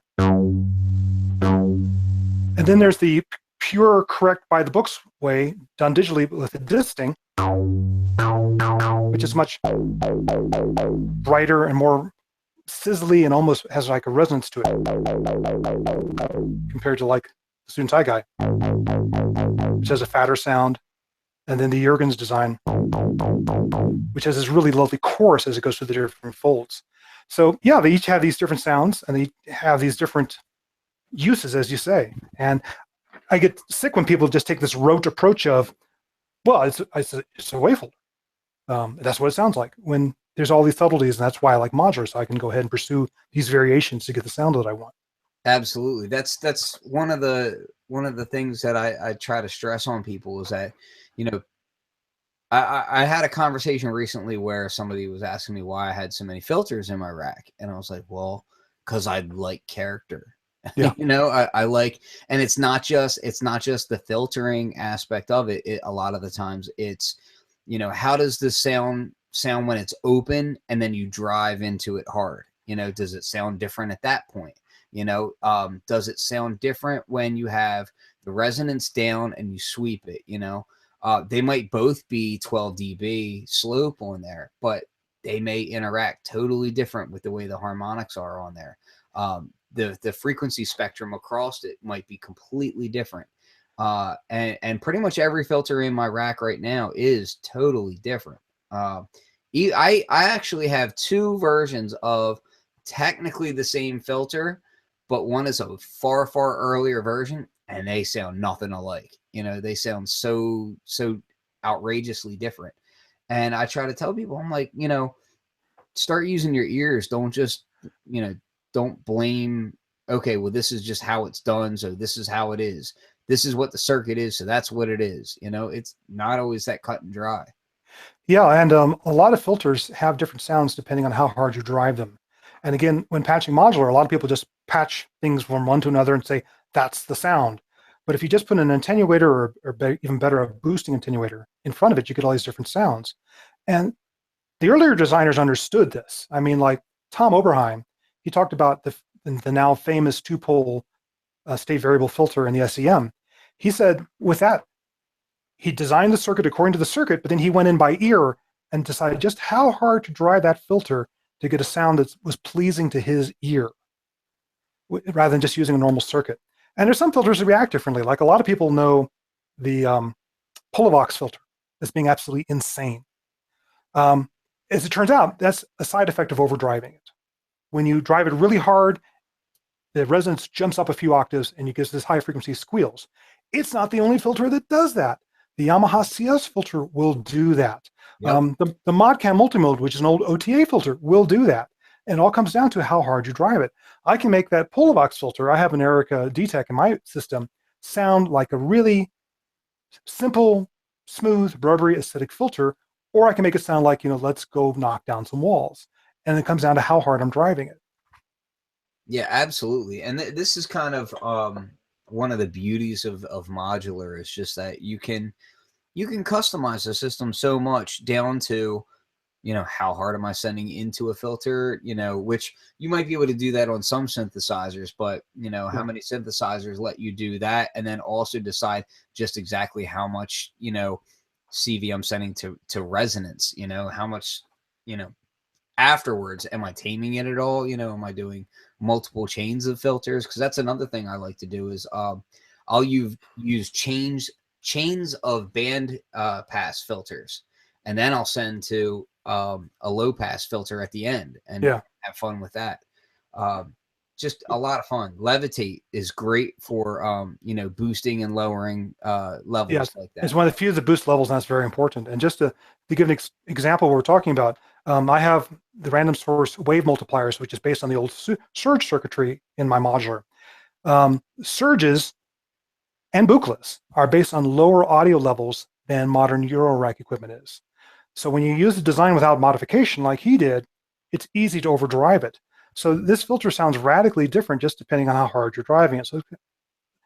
Speaker 2: And then there's the pure correct by the books way done digitally with the disting, which is much brighter and more sizzly and almost has like a resonance to it compared to like the student Taigai, which has a fatter sound. And then the Jurgens design, which has this really lovely chorus as it goes through the different folds. So yeah, they each have these different sounds and they have these different uses, as you say. And I get sick when people just take this rote approach of, well, it's a wavefolder. That's what it sounds like, when there's all these subtleties, and that's why I like Modular, so I can go ahead and pursue these variations to get the sound that I want.
Speaker 1: Absolutely. That's one of the things that I try to stress on people is that, you know, I had a conversation recently where somebody was asking me why I had so many filters in my rack. And I was like, well, because I like character.
Speaker 2: Yeah.
Speaker 1: You know, I like, and it's not just the filtering aspect of it. A lot of the times it's, you know, how does the sound when it's open and then you drive into it hard? You know, does it sound different at that point? You know, does it sound different when you have the resonance down and you sweep it? You know, they might both be 12 dB slope on there, but they may interact totally different with the way the harmonics are on there. The frequency spectrum across it might be completely different. And pretty much every filter in my rack right now is totally different. I actually have two versions of technically the same filter, but one is a far earlier version, and they sound nothing alike. You know, they sound so outrageously different. And I try to tell people, I'm like, you know, start using your ears. Don't just, you know, don't blame, okay, well, this is just how it's done, so this is how it is. This is what the circuit is, so that's what it is. You know, it's not always that cut and dry.
Speaker 2: Yeah, and a lot of filters have different sounds depending on how hard you drive them. And again, when patching Modular, a lot of people just patch things from one to another and say, that's the sound. But if you just put an attenuator or even better, a boosting attenuator in front of it, you get all these different sounds. And the earlier designers understood this. I mean, like Tom Oberheim, he talked about the now famous two-pole state variable filter in the SEM. He said with that, he designed the circuit according to the circuit, but then he went in by ear and decided just how hard to drive that filter to get a sound that was pleasing to his ear, rather than just using a normal circuit. And there's some filters that react differently. Like a lot of people know the Polivox filter as being absolutely insane. As it turns out, that's a side effect of overdriving it. When you drive it really hard, the resonance jumps up a few octaves and you get this high frequency squeals. It's not the only filter that does that. The Yamaha CS filter will do that. Yep. The Modcam Multimode, which is an old OTA filter, will do that. And it all comes down to how hard you drive it. I can make that Polivox filter, I have an Erica D-Tech in my system, sound like a really simple, smooth, rubbery acidic filter, or I can make it sound like, you know, let's go knock down some walls. And it comes down to how hard I'm driving it.
Speaker 1: Yeah, absolutely. And this is kind of one of the beauties of Modular is just that you can customize the system so much down to, you know, how hard am I sending into a filter, you know, which you might be able to do that on some synthesizers, but, you know, how many synthesizers let you do that? And then also decide just exactly how much, you know, CV I'm sending to resonance, you know, how much, you know, afterwards, am I taming it at all? You know, am I doing multiple chains of filters? Because that's another thing I like to do is I'll use chains of band pass filters, and then I'll send to a low pass filter at the end and have fun with that. just a lot of fun. Levitate is great for you know, boosting and lowering levels like
Speaker 2: It's
Speaker 1: that.
Speaker 2: one of the few that boost levels, and that's very important. And just to give an example, what we're talking about, I have the random source wave multipliers, which is based on the old surge circuitry in my modular. Surges and boucles are based on lower audio levels than modern Eurorack equipment is. So when you use the design without modification like he did, it's easy to overdrive it. So this filter sounds radically different just depending on how hard you're driving it. So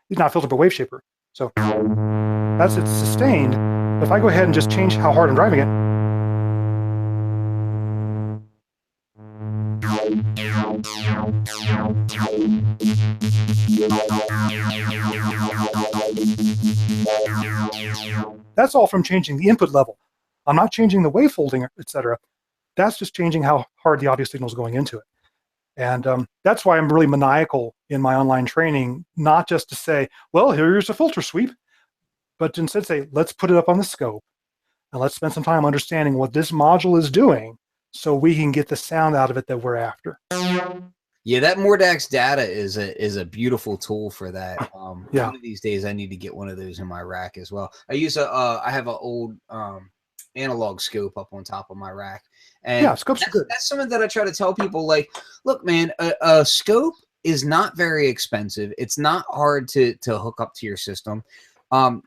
Speaker 2: it's not filtered by wave shaper. So that's it's sustained. But if I go ahead and just change how hard I'm driving it, that's all from changing the input level. I'm not changing the wave folding, etc. That's just changing how hard the audio signal is going into it. And that's why I'm really maniacal in my online training, not just to say, well, here's a filter sweep, but to instead say, let's put it up on the scope and let's spend some time understanding what this module is doing so we can get the sound out of it that we're after.
Speaker 1: Yeah, that Mordax data is a beautiful tool for that.
Speaker 2: Yeah.
Speaker 1: One of these days I need to get one of those in my rack as well. I use I have an old analog scope up on top of my rack. And
Speaker 2: yeah, scopes are good.
Speaker 1: That's something that I try to tell people, like, look, man, a scope is not very expensive. It's not hard to hook up to your system.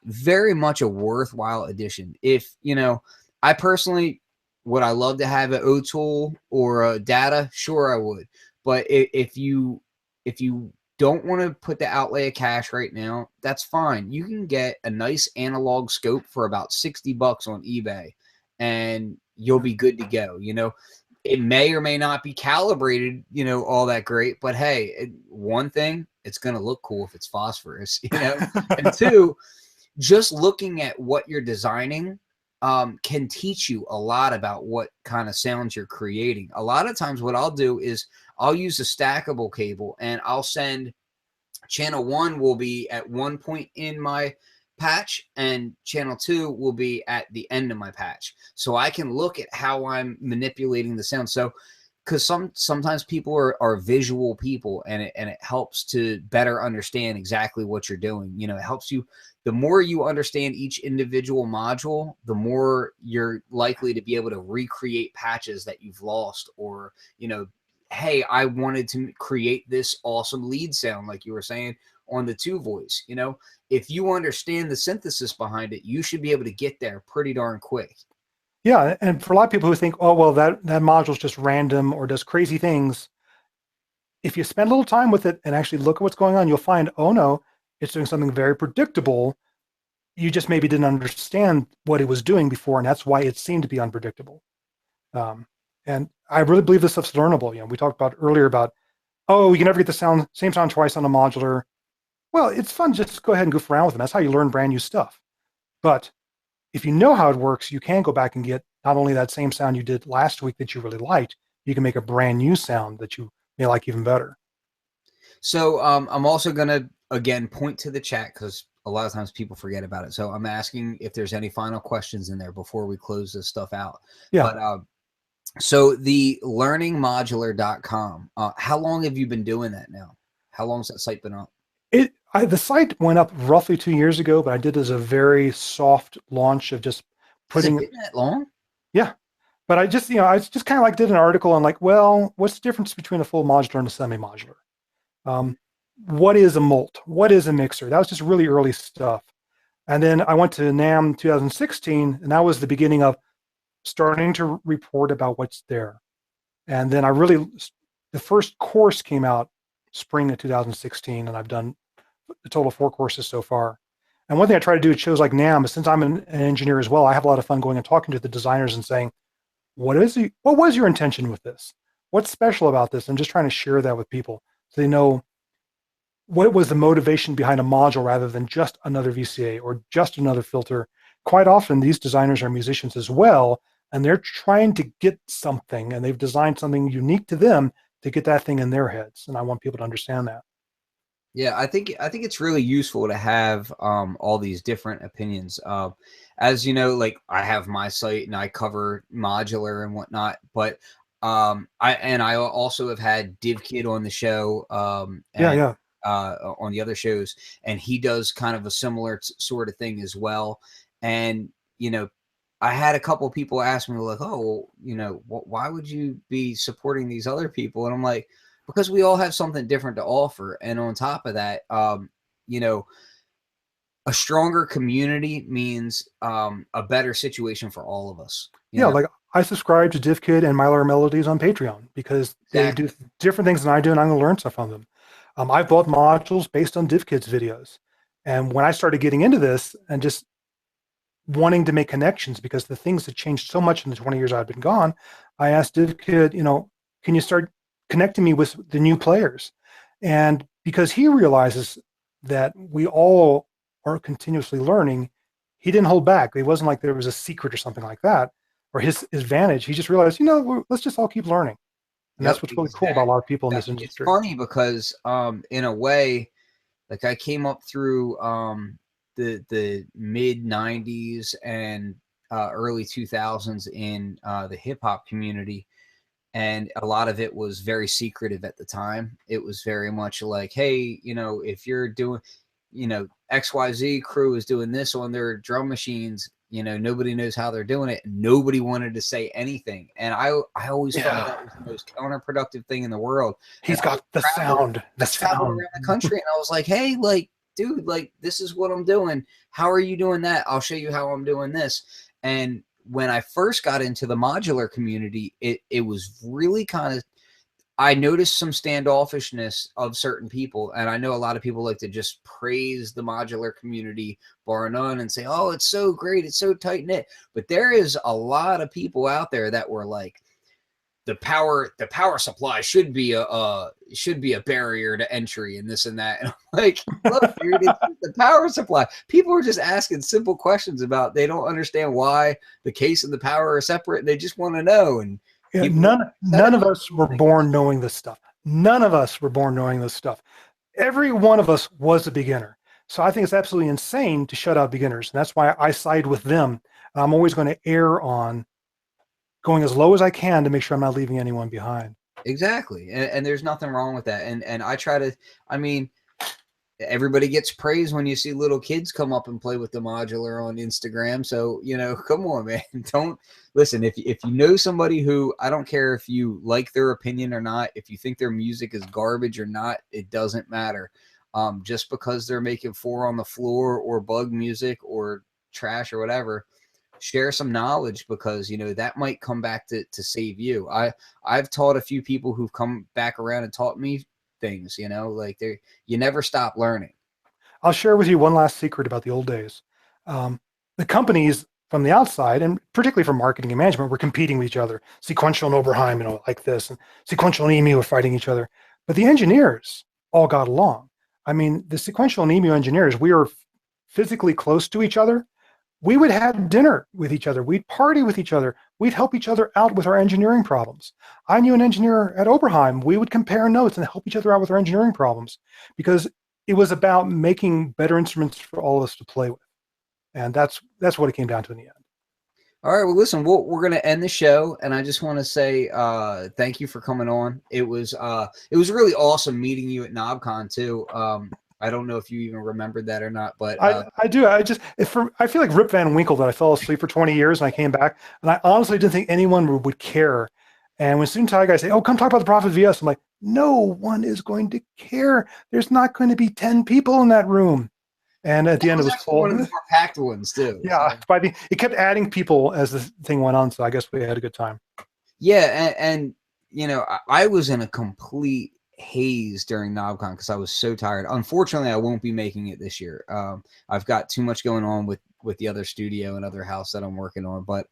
Speaker 1: Very much a worthwhile addition. If, you know, I personally, would I love to have an O-tool or a data? Sure, I would. But if you don't want to put the outlay of cash right now, that's fine. You can get a nice analog scope for about $60 on eBay, and you'll be good to go. You know, it may or may not be calibrated, you know, all that great, but hey, one thing, it's going to look cool if it's phosphorus, you know, and two, just looking at what you're designing can teach you a lot about what kind of sounds you're creating. A lot of times what I'll do is I'll use a stackable cable, and I'll send channel 1 will be at one point in my patch, and channel 2 will be at the end of my patch. So I can look at how I'm manipulating the sound. So because sometimes people are visual people, and it helps to better understand exactly what you're doing. You know, it helps you. The more you understand each individual module, the more you're likely to be able to recreate patches that you've lost, or, you know, hey, I wanted to create this awesome lead sound, like you were saying, on the 2-voice. You know, if you understand the synthesis behind it, you should be able to get there pretty darn quick.
Speaker 2: Yeah, and for a lot of people who think, oh, well, that module is just random or does crazy things, if you spend a little time with it and actually look at what's going on, you'll find, oh no, it's doing something very predictable. You just maybe didn't understand what it was doing before, and that's why it seemed to be unpredictable. And I really believe this stuff's learnable. You know, we talked about earlier about, oh, you can never get the same sound twice on a modular. Well, it's fun. Just go ahead and goof around with them. That's how you learn brand new stuff. But if you know how it works, you can go back and get not only that same sound you did last week that you really liked, you can make a brand new sound that you may like even better.
Speaker 1: So I'm also going to, again, point to the chat, because a lot of times people forget about it. So I'm asking if there's any final questions in there before we close this stuff out.
Speaker 2: Yeah.
Speaker 1: But so the learningmodular.com, how long have you been doing that now? How long has that site been up?
Speaker 2: The site went up roughly 2 years ago, but I did as a very soft launch of just putting.
Speaker 1: Has it been that long?
Speaker 2: Yeah. But I just, I just kind of like did an article on like, well, what's the difference between a full modular and a semi-modular? What is a mult? What is a mixer? That was just really early stuff. And then I went to NAMM 2016, and that was the beginning of starting to report about what's there. And then the first course came out spring of 2016, and I've done a total of 4 courses so far. And one thing I try to do at shows like NAMM is, since I'm an engineer as well, I have a lot of fun going and talking to the designers and saying, what was your intention with this? What's special about this? And just trying to share that with people so they know what was the motivation behind a module rather than just another VCA or just another filter. Quite often, these designers are musicians as well, and they're trying to get something, and they've designed something unique to them to get that thing in their heads. And I want people to understand that.
Speaker 1: Yeah, I think it's really useful to have all these different opinions. As you know, like, I have my site and I cover modular and whatnot, but I also have had DivKid on the show, and
Speaker 2: Yeah.
Speaker 1: on the other shows, and he does kind of a similar sort of thing as well. And you know, I had a couple of people ask me like, "Oh, well, you know, why would you be supporting these other people?" And I'm like, because we all have something different to offer, and on top of that, you know, a stronger community means a better situation for all of us. You
Speaker 2: Yeah,
Speaker 1: know,
Speaker 2: like I subscribe to DivKid and Mylar Melodies on Patreon because they
Speaker 1: exactly.
Speaker 2: do different things than I do, and I'm going to learn stuff from them. I've bought modules based on DivKid's videos, and when I started getting into this and just wanting to make connections because the things had changed so much in the 20 years I've been gone, I asked DivKid, can you start connecting me with the new players? And because he realizes that we all are continuously learning, he didn't hold back. It wasn't like there was a secret or something like that, or his advantage. He just realized, let's just all keep learning. And that's
Speaker 1: Yep,
Speaker 2: what's really cool about a
Speaker 1: exactly.
Speaker 2: lot of people in this
Speaker 1: It's
Speaker 2: industry.
Speaker 1: funny because in a way, like I came up through the mid 90s and early 2000s in the hip hop community, and a lot of it was very secretive at the time. It was very much like, hey, you know, if you're doing, you know, XYZ crew is doing this on their drum machines, you know, nobody knows how they're doing it. Nobody wanted to say anything. And I always felt
Speaker 2: Yeah.
Speaker 1: that was the most counterproductive thing in the world. And
Speaker 2: He's got the sound,
Speaker 1: I
Speaker 2: the
Speaker 1: traveled
Speaker 2: sound.
Speaker 1: around the country and I was like, hey, like, dude, like, this is what I'm doing. How are you doing that? I'll show you how I'm doing this. And when I first got into the modular community, it was really kind of, I noticed some standoffishness of certain people. And I know a lot of people like to just praise the modular community bar none and say, oh, it's so great, it's so tight knit. But there is a lot of people out there that were like, the power supply should be a barrier to entry and this and that. And I'm like, look, dude, it's the power supply. People are just asking simple questions about, they don't understand why the case and the power are separate. They just want to know. And
Speaker 2: Yeah,
Speaker 1: people
Speaker 2: none of us were born knowing this stuff. None of us were born knowing this stuff. Every one of us was a beginner. So I think it's absolutely insane to shut out beginners. And that's why I side with them. And I'm always going to err on going as low as I can to make sure I'm not leaving anyone behind.
Speaker 1: exactly. And there's nothing wrong with that. And I try to, I mean, everybody gets praise when you see little kids come up and play with the modular on Instagram. So, you know, come on, man. Don't listen. If you know somebody who, I don't care if you like their opinion or not, if you think their music is garbage or not, it doesn't matter. Just because they're making four on the floor or bug music or trash or whatever, share some knowledge, because you know that might come back to save you. I've taught a few people who've come back around and taught me things, you know, like they, you never stop learning.
Speaker 2: I'll share with you one last secret about the old days. The companies from the outside, and particularly from marketing and management, were competing with each other. Sequential and Oberheim, like this, and Sequential and EMU were fighting each other. But the engineers all got along. I mean, the Sequential and EMU engineers, we were physically close to each other. We would have dinner with each other. We'd party with each other. We'd help each other out with our engineering problems. I knew an engineer at Oberheim. We would compare notes and help each other out with our engineering problems because it was about making better instruments for all of us to play with. And that's what it came down to in the end.
Speaker 1: All right, well listen, we're going to end the show, and I just want to say thank you for coming on. It was really awesome meeting you at knobcon too. I don't know if you even remembered that or not, but
Speaker 2: I do. I feel like Rip Van Winkle that I fell asleep for 20 years and I came back, and I honestly didn't think anyone would care. And when student guys say, "Oh, come talk about the Prophet VS," I'm like, no one is going to care. There's not going to be 10 people in that room. And at the
Speaker 1: that
Speaker 2: end, it
Speaker 1: was
Speaker 2: was
Speaker 1: actually one
Speaker 2: full.
Speaker 1: of the more packed ones too.
Speaker 2: Yeah,
Speaker 1: So.
Speaker 2: it kept adding people as the thing went on. So I guess we had a good time.
Speaker 1: Yeah, and you know, I was in a complete haze during NobCon because I was so tired. Unfortunately, I won't be making it this year. I've got too much going on with the other studio and other house that I'm working on. But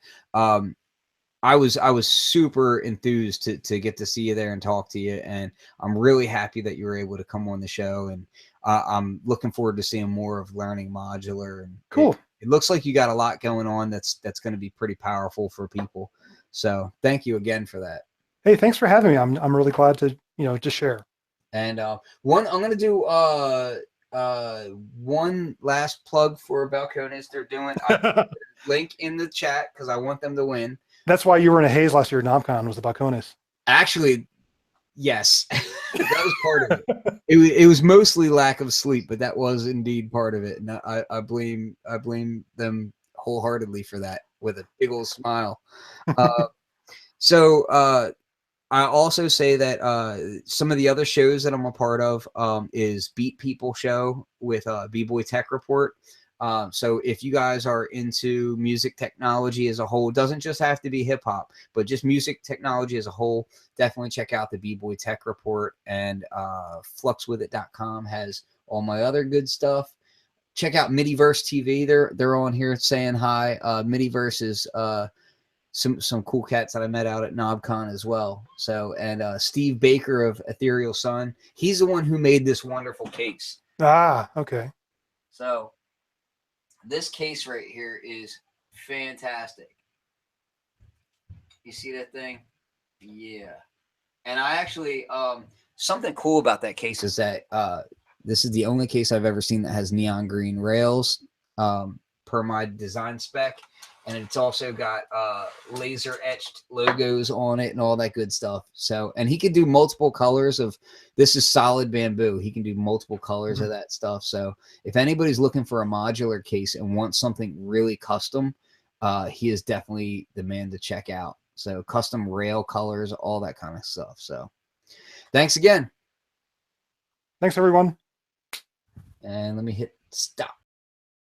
Speaker 1: I was super enthused to get to see you there and talk to you, and I'm really happy that you were able to come on the show. And I'm looking forward to seeing more of learning modular. And
Speaker 2: Cool.
Speaker 1: it looks like you got a lot going on that's going to be pretty powerful for people. So thank you again for that.
Speaker 2: Hey, thanks for having me. I'm really glad to to share.
Speaker 1: And I'm gonna do one last plug for Balcones. They're doing, I put a link in the chat because I want them to win.
Speaker 2: That's why you were in a haze last year at NomCon, was the Balcones.
Speaker 1: Actually, yes, that was part of it. It was mostly lack of sleep, but that was indeed part of it, and I blame them wholeheartedly for that with a big old smile. So I also say that some of the other shows that I'm a part of is Beat People Show with B-Boy Tech Report. So if you guys are into music technology as a whole, it doesn't just have to be hip hop, but just music technology as a whole, definitely check out the B-Boy Tech Report, and Fluxwithit.com has all my other good stuff. Check out Midiverse TV. They're on here saying hi. Midiverse is some cool cats that I met out at NobCon as well. So, and Steve Baker of Ethereal Sun, he's the one who made this wonderful case.
Speaker 2: Ah, okay.
Speaker 1: So this case right here is fantastic. You see that thing? Yeah. And I actually, something cool about that case is that this is the only case I've ever seen that has neon green rails per my design spec. And it's also got laser etched logos on it and all that good stuff. So, and he can do multiple colors of, this is solid bamboo. He can do multiple colors of that stuff. So if anybody's looking for a modular case and wants something really custom, he is definitely the man to check out. So custom rail colors, all that kind of stuff. So thanks again.
Speaker 2: Thanks, everyone.
Speaker 1: And let me hit stop.